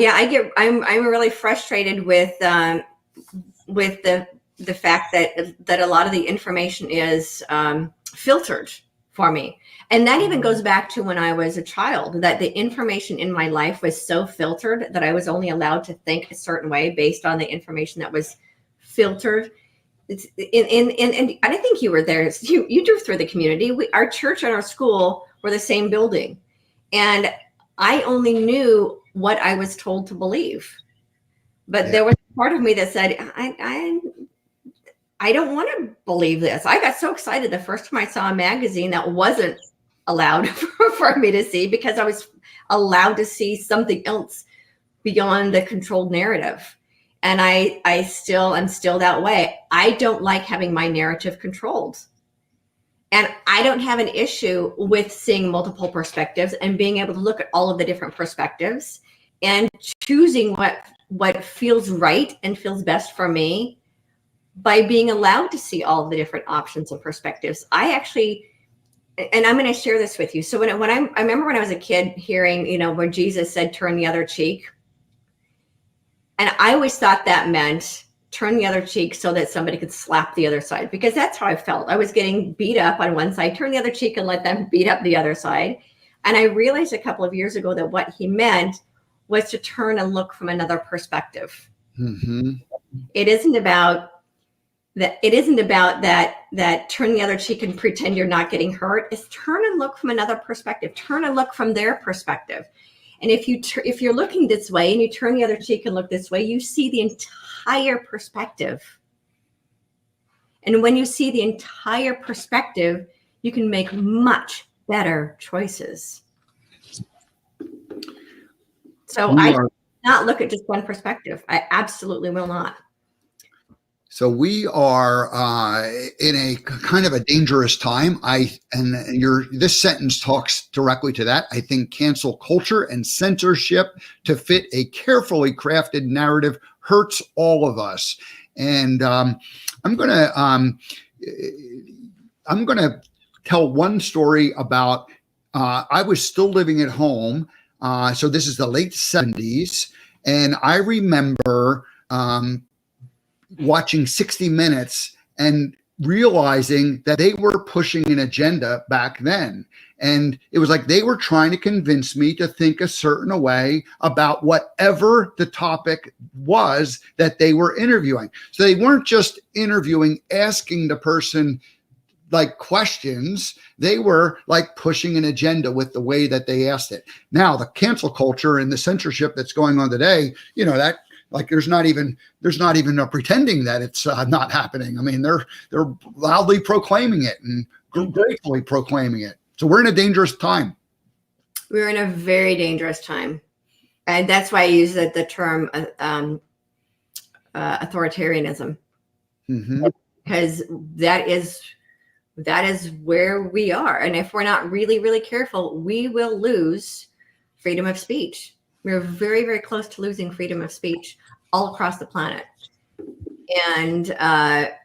I'm really frustrated with the fact that a lot of the information is filtered for me. And that even goes back to when I was a child, that the information in my life was so filtered that I was only allowed to think a certain way based on the information that was filtered. And I think you were there. You drove through the community. Our church and our school were the same building. And I only knew what I was told to believe. But there was part of me that said, I don't want to believe this. I got so excited the first time I saw a magazine that wasn't allowed for me to see, because I was allowed to see something else beyond the controlled narrative. And I'm still that way. I don't like having my narrative controlled. And I don't have an issue with seeing multiple perspectives and being able to look at all of the different perspectives and choosing what feels right and feels best for me by being allowed to see all of the different options and perspectives. I actually, and I'm going to share this with you. So I remember when I was a kid hearing, where Jesus said, turn the other cheek. And I always thought that meant turn the other cheek so that somebody could slap the other side, because that's how I felt. I was getting beat up on one side, turn the other cheek and let them beat up the other side. And I realized a couple of years ago that what he meant was to turn and look from another perspective. Mm-hmm. It isn't about that turn the other cheek and pretend you're not getting hurt. It's turn and look from another perspective. Turn and look from their perspective. And if you're looking this way and you turn the other cheek and look this way, you see the entire perspective. And when you see the entire perspective, you can make much better choices. So I will not look at just one perspective. I absolutely will not. So we are in a kind of a dangerous time. This sentence talks directly to that. I think cancel culture and censorship to fit a carefully crafted narrative hurts all of us. And I'm gonna tell one story about. I was still living at home, so this is the late 70s, and I remember. Watching 60 Minutes and realizing that they were pushing an agenda back then. And it was like they were trying to convince me to think a certain way about whatever the topic was that they were interviewing. So they weren't just interviewing, asking the person like questions. They were like pushing an agenda with the way that they asked it. Now, the cancel culture and the censorship that's going on today, that like there's not even a pretending that it's not happening. I mean, they're loudly proclaiming it and gratefully proclaiming it. So we're in a dangerous time. We're in a very dangerous time, and that's why I use the term authoritarianism, mm-hmm. because that is where we are. And if we're not really, really careful, we will lose freedom of speech. We're very, very close to losing freedom of speech all across the planet. And I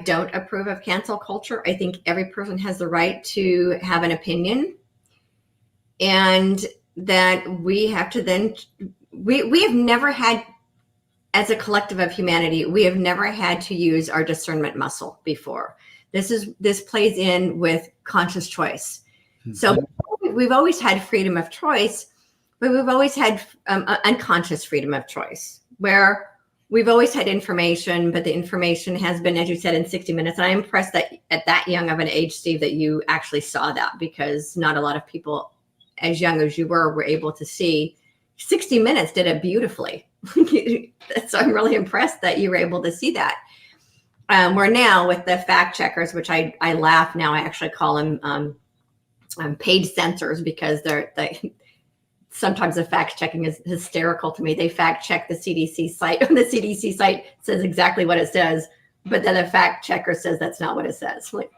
don't approve of cancel culture. I think every person has the right to have an opinion, and that we have to then, we have never had, as a collective of humanity, we have never had to use our discernment muscle before. This plays in with conscious choice. Mm-hmm. So we've always had freedom of choice, but we've always had unconscious freedom of choice, where we've always had information, but the information has been, as you said, in 60 Minutes. And I'm impressed that at that young of an age, Steve, that you actually saw that, because not a lot of people as young as you were able to see 60 Minutes did it beautifully. So I'm really impressed that you were able to see that. We're now with the fact checkers, which I laugh now. I actually call them page censors, because they sometimes the fact checking is hysterical to me. They fact check the CDC site, and the CDC site says exactly what it says, but then the fact checker says that's not what it says. Like,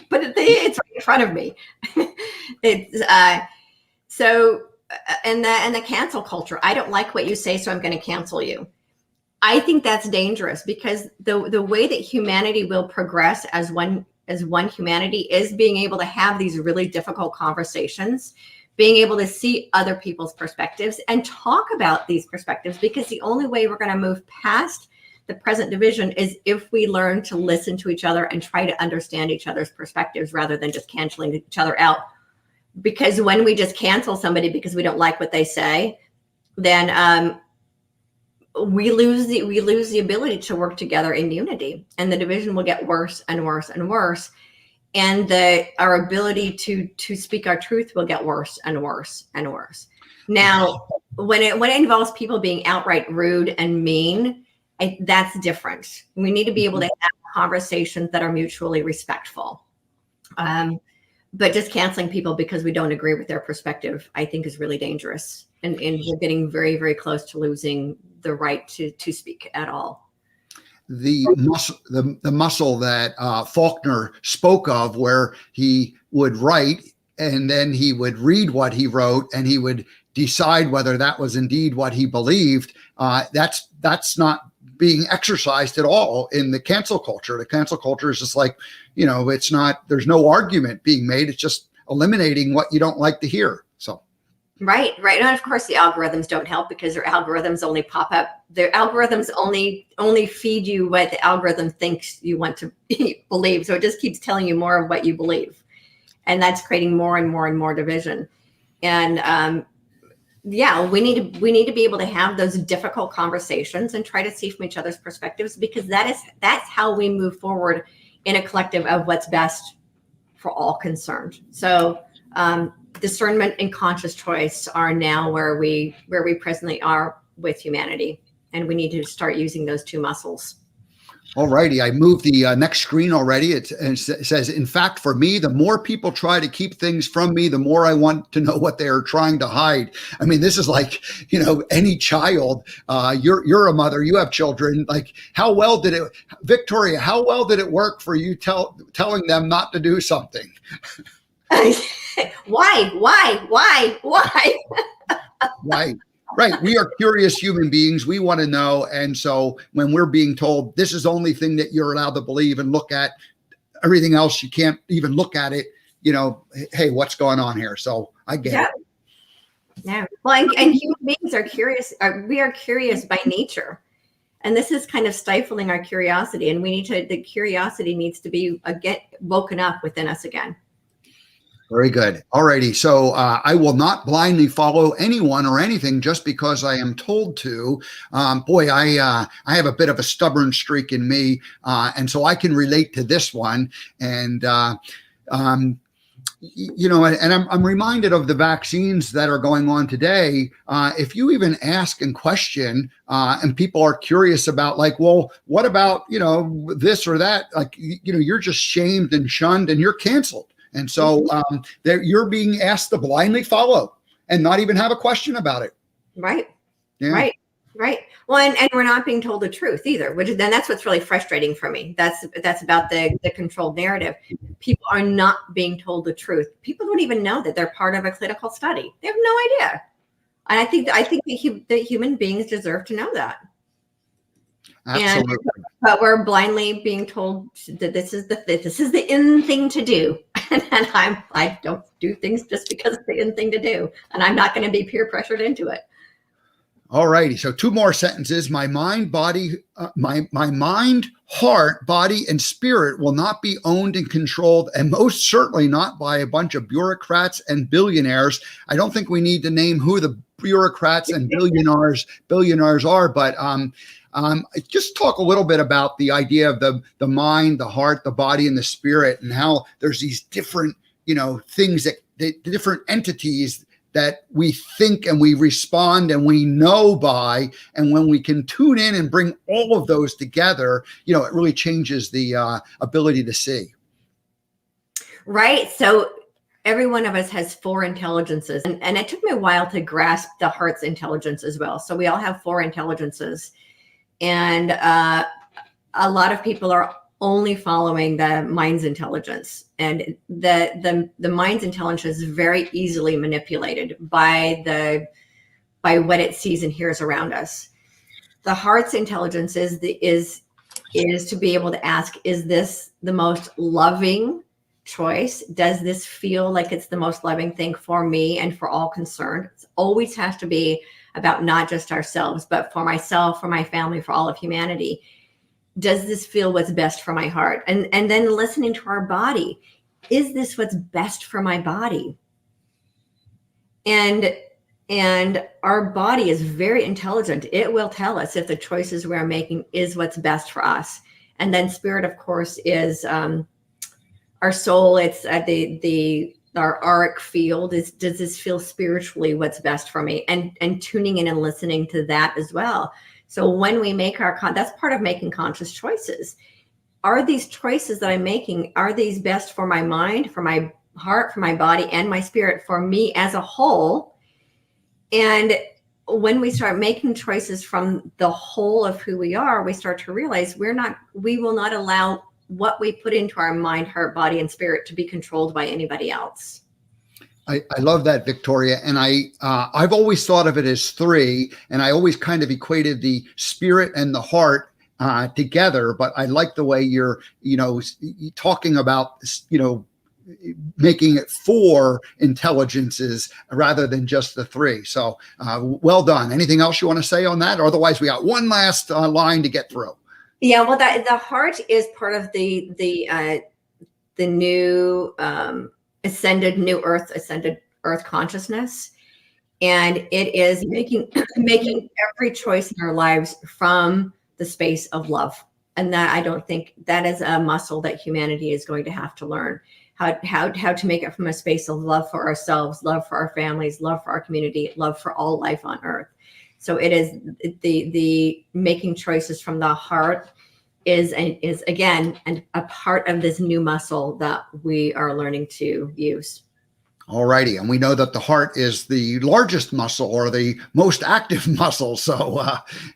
but it's right in front of me. It's so, and the cancel culture. I don't like what you say, so I'm going to cancel you. I think that's dangerous, because the way that humanity will progress as one humanity is being able to have these really difficult conversations, being able to see other people's perspectives and talk about these perspectives, because the only way we're going to move past the present division is if we learn to listen to each other and try to understand each other's perspectives rather than just canceling each other out. Because when we just cancel somebody because we don't like what they say, then we lose the ability to work together in unity, and the division will get worse and worse and worse. And our ability to speak our truth will get worse and worse and worse. Now, when it involves people being outright rude and mean, that's different. We need to be able to have conversations that are mutually respectful. But just canceling people because we don't agree with their perspective, I think, is really dangerous. And we're getting very, very close to losing the right to speak at all. The muscle that Faulkner spoke of, where he would write and then he would read what he wrote and he would decide whether that was indeed what he believed, that's not being exercised at all in the cancel culture. The cancel culture is just like, it's not, there's no argument being made. It's just eliminating what you don't like to hear. So. Right. And of course the algorithms don't help, because their algorithms only pop up. Their algorithms only feed you what the algorithm thinks you want to believe. So it just keeps telling you more of what you believe. And that's creating more and more and more division. And we need to be able to have those difficult conversations and try to see from each other's perspectives, because that's how we move forward in a collective of what's best for all concerned. So discernment and conscious choice are now where we presently are with humanity, and we need to start using those two muscles. All righty. I moved the next screen already. It says, in fact, for me, the more people try to keep things from me, the more I want to know what they are trying to hide. I mean, this is like, any child, you're a mother, you have children. Like, Victoria, how well did it work for you telling them not to do something? Why? Right. We are curious human beings. We want to know. And so when we're being told this is the only thing that you're allowed to believe and look at, everything else, you can't even look at it, hey, what's going on here? So I get it. Yeah. Well, and human beings are curious. We are curious by nature. And this is kind of stifling our curiosity. And the curiosity needs to be woken up within us again. Very good. All righty. So I will not blindly follow anyone or anything just because I am told to. I have a bit of a stubborn streak in me, and so I can relate to this one. And I'm reminded of the vaccines that are going on today. If you even ask and question, and people are curious about, like, well, what about this or that? Like, you're just shamed and shunned, and you're canceled. And so you're being asked to blindly follow and not even have a question about it. Right. Yeah. Right. Well, and we're not being told the truth either, then that's what's really frustrating for me. That's about the controlled narrative. People are not being told the truth. People don't even know that they're part of a clinical study. They have no idea. And I think that human beings deserve to know that. Absolutely. But we're blindly being told that this is the in thing to do. And I don't do things just because it's the in thing to do. And I'm not going to be peer pressured into it. All righty. So 2 more sentences. My mind, heart, body, and spirit will not be owned and controlled, and most certainly not by a bunch of bureaucrats and billionaires. I don't think we need to name who the bureaucrats and billionaires are, but just talk a little bit about the idea of the mind, the heart, the body, and the spirit, and how there's these different, things the different entities that we think and we respond and we know by. And when we can tune in and bring all of those together, it really changes the ability to see. Right. So every one of us has 4 intelligences, and it took me a while to grasp the heart's intelligence as well. So we all have 4 intelligences, and a lot of people are only following the mind's intelligence, and the mind's intelligence is very easily manipulated by what it sees and hears around us. The heart's intelligence is to be able to ask, is this the most loving choice? Does this feel like it's the most loving thing for me and for all concerned? It always has to be about not just ourselves, but for myself, for my family, for all of humanity. Does this feel what's best for my heart? And then listening to our body. Is this what's best for my body? And our body is very intelligent. It will tell us if the choices we're making is what's best for us. And then spirit, of course, is our soul. It's our auric field. Does this feel spiritually what's best for me? And tuning in and listening to that as well. So when we make that's part of making conscious choices. Are these choices that I'm making, are these best for my mind, for my heart, for my body, and my spirit, for me as a whole? And when we start making choices from the whole of who we are, we start to realize we will not allow what we put into our mind, heart, body, and spirit to be controlled by anybody else. I love that, Victoria. And I've always thought of it as 3, and I always kind of equated the spirit and the heart together. But I like the way you're, talking about, making it 4 intelligences rather than just the 3. So well done. Anything else you want to say on that? Or otherwise, we got one last line to get through. Yeah, well, the heart is part of the new ascended earth consciousness, and it is making every choice in our lives from the space of love. And that, I don't think that is a muscle that humanity is going to have to learn how to make it from a space of love for ourselves, love for our families, love for our community, love for all life on earth. So it is the making choices from the heart is again a part of this new muscle that we are learning to use. All righty. And we know that the heart is the largest muscle or the most active muscle. So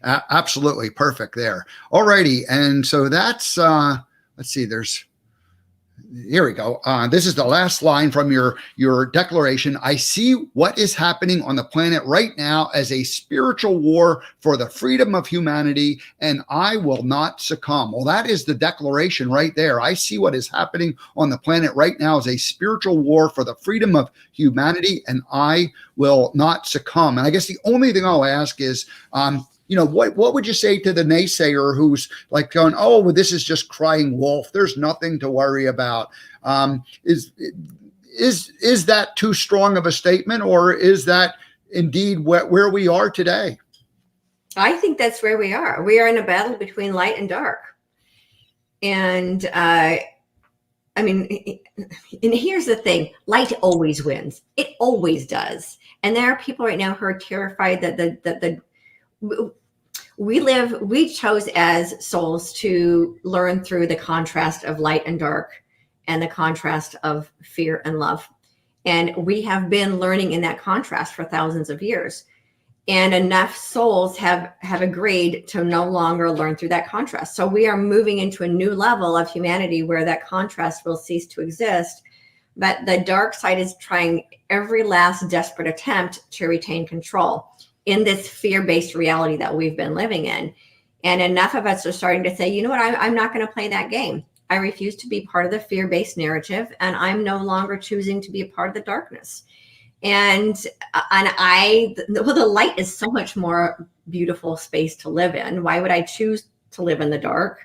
absolutely perfect there. All righty. And so that's, let's see, here we go. This is the last line from your declaration. I see what is happening on the planet right now as a spiritual war for the freedom of humanity, and I will not succumb. Well, that is the declaration right there. I see what is happening on the planet right now as a spiritual war for the freedom of humanity, and I will not succumb. And I guess the only thing I'll ask is, what would you say to the naysayer who's like going, oh, well, this is just crying wolf. There's nothing to worry about. Is that too strong of a statement, or is that indeed where we are today? I think that's where we are. We are in a battle between light and dark. And and here's the thing. Light always wins. It always does. And there are people right now who are terrified that we chose as souls to learn through the contrast of light and dark and the contrast of fear and love. And we have been learning in that contrast for thousands of years. And enough souls have agreed to no longer learn through that contrast. So we are moving into a new level of humanity where that contrast will cease to exist. But the dark side is trying every last desperate attempt to retain control in this fear-based reality that we've been living in. And enough of us are starting to say, you know what, I'm not going to play that game. I refuse to be part of the fear-based narrative, and I'm no longer choosing to be a part of the darkness. And the light is so much more beautiful space to live in. Why would I choose to live in the dark?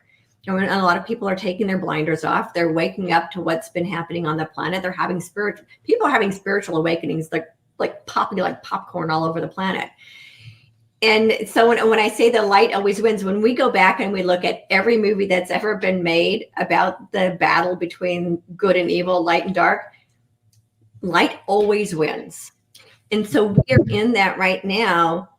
A lot of people are taking their blinders off. They're waking up to what's been happening on the planet. People are having spiritual awakenings like popping like popcorn all over the planet. And so when I say the light always wins, when we go back and we look at every movie that's ever been made about the battle between good and evil, light and dark, light always wins. And so we're in that right now.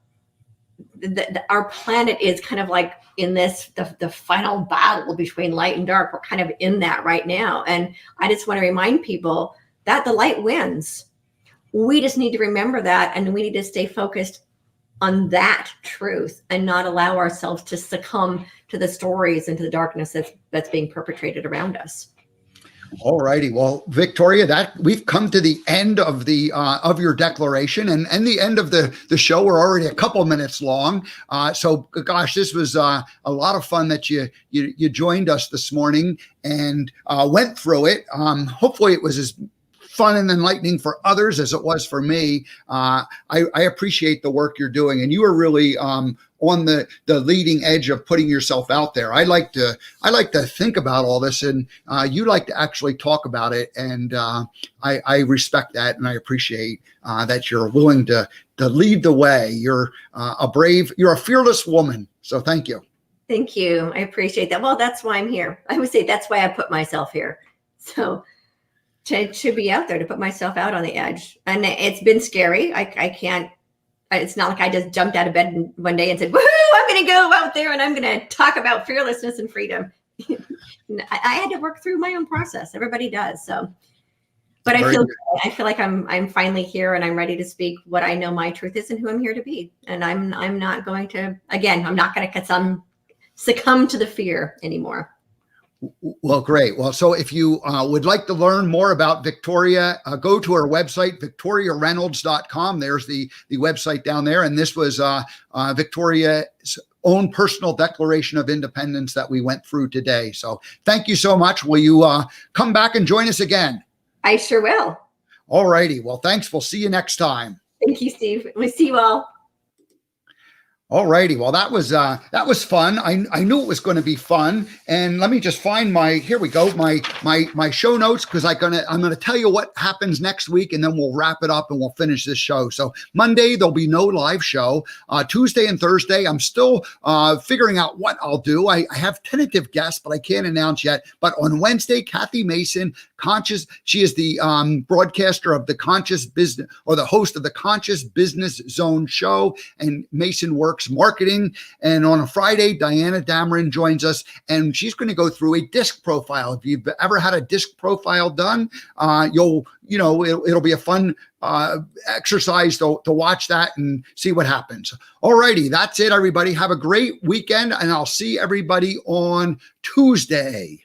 Our planet is kind of like in this, the final battle between light and dark. We're kind of in that right now. And I just want to remind people that the light wins. We just need to remember that. And we need to stay focused on that truth and not allow ourselves to succumb to the stories and to the darkness that's being perpetrated around us. All righty. Well, Victoria, that we've come to the end of the of your declaration and the end of the show. We're already a couple minutes long. So, gosh, this was a lot of fun that you joined us this morning and went through it. Hopefully, it was as fun and enlightening for others as it was for me. I appreciate the work you're doing, and you are really on the leading edge of putting yourself out there. I like to think about all this, and you like to actually talk about it, and I respect that, and I appreciate that you're willing to lead the way. You're you're a fearless woman. So thank you. Thank you. I appreciate that. Well, that's why I'm here. I would say that's why I put myself here. So to be out there, to put myself out on the edge. And it's been scary. I can't, it's not like I just jumped out of bed one day and said, woohoo, I'm going to go out there and I'm going to talk about fearlessness and freedom. I had to work through my own process. Everybody does. So, but I feel like I'm finally here and I'm ready to speak what I know my truth is and who I'm here to be. And I'm not going to, again, I'm not going to succumb to the fear anymore. Well, great. Well, so if you would like to learn more about Victoria, go to her website, victoriareynolds.com. There's the website down there. And this was Victoria's own personal declaration of independence that we went through today. So thank you so much. Will you come back and join us again? I sure will. All righty. Well, thanks. We'll see you next time. Thank you, Steve. We'll see you all. All righty. Well, that was fun. I knew it was going to be fun. And let me just find here we go, my show notes, because I'm going to tell you what happens next week, and then we'll wrap it up and we'll finish this show. So Monday, there'll be no live show. Tuesday and Thursday, I'm still figuring out what I'll do. I have tentative guests, but I can't announce yet. But on Wednesday, Kathy Mason, she is the broadcaster of the Conscious Business, or the host of the Conscious Business Zone show, and Mason works marketing. And on a Friday, Diana Dameron joins us, and she's going to go through a disc profile. If you've ever had a disc profile done, it'll be a fun exercise to watch that and see what happens. All righty, that's it, everybody. Have a great weekend, and I'll see everybody on Tuesday.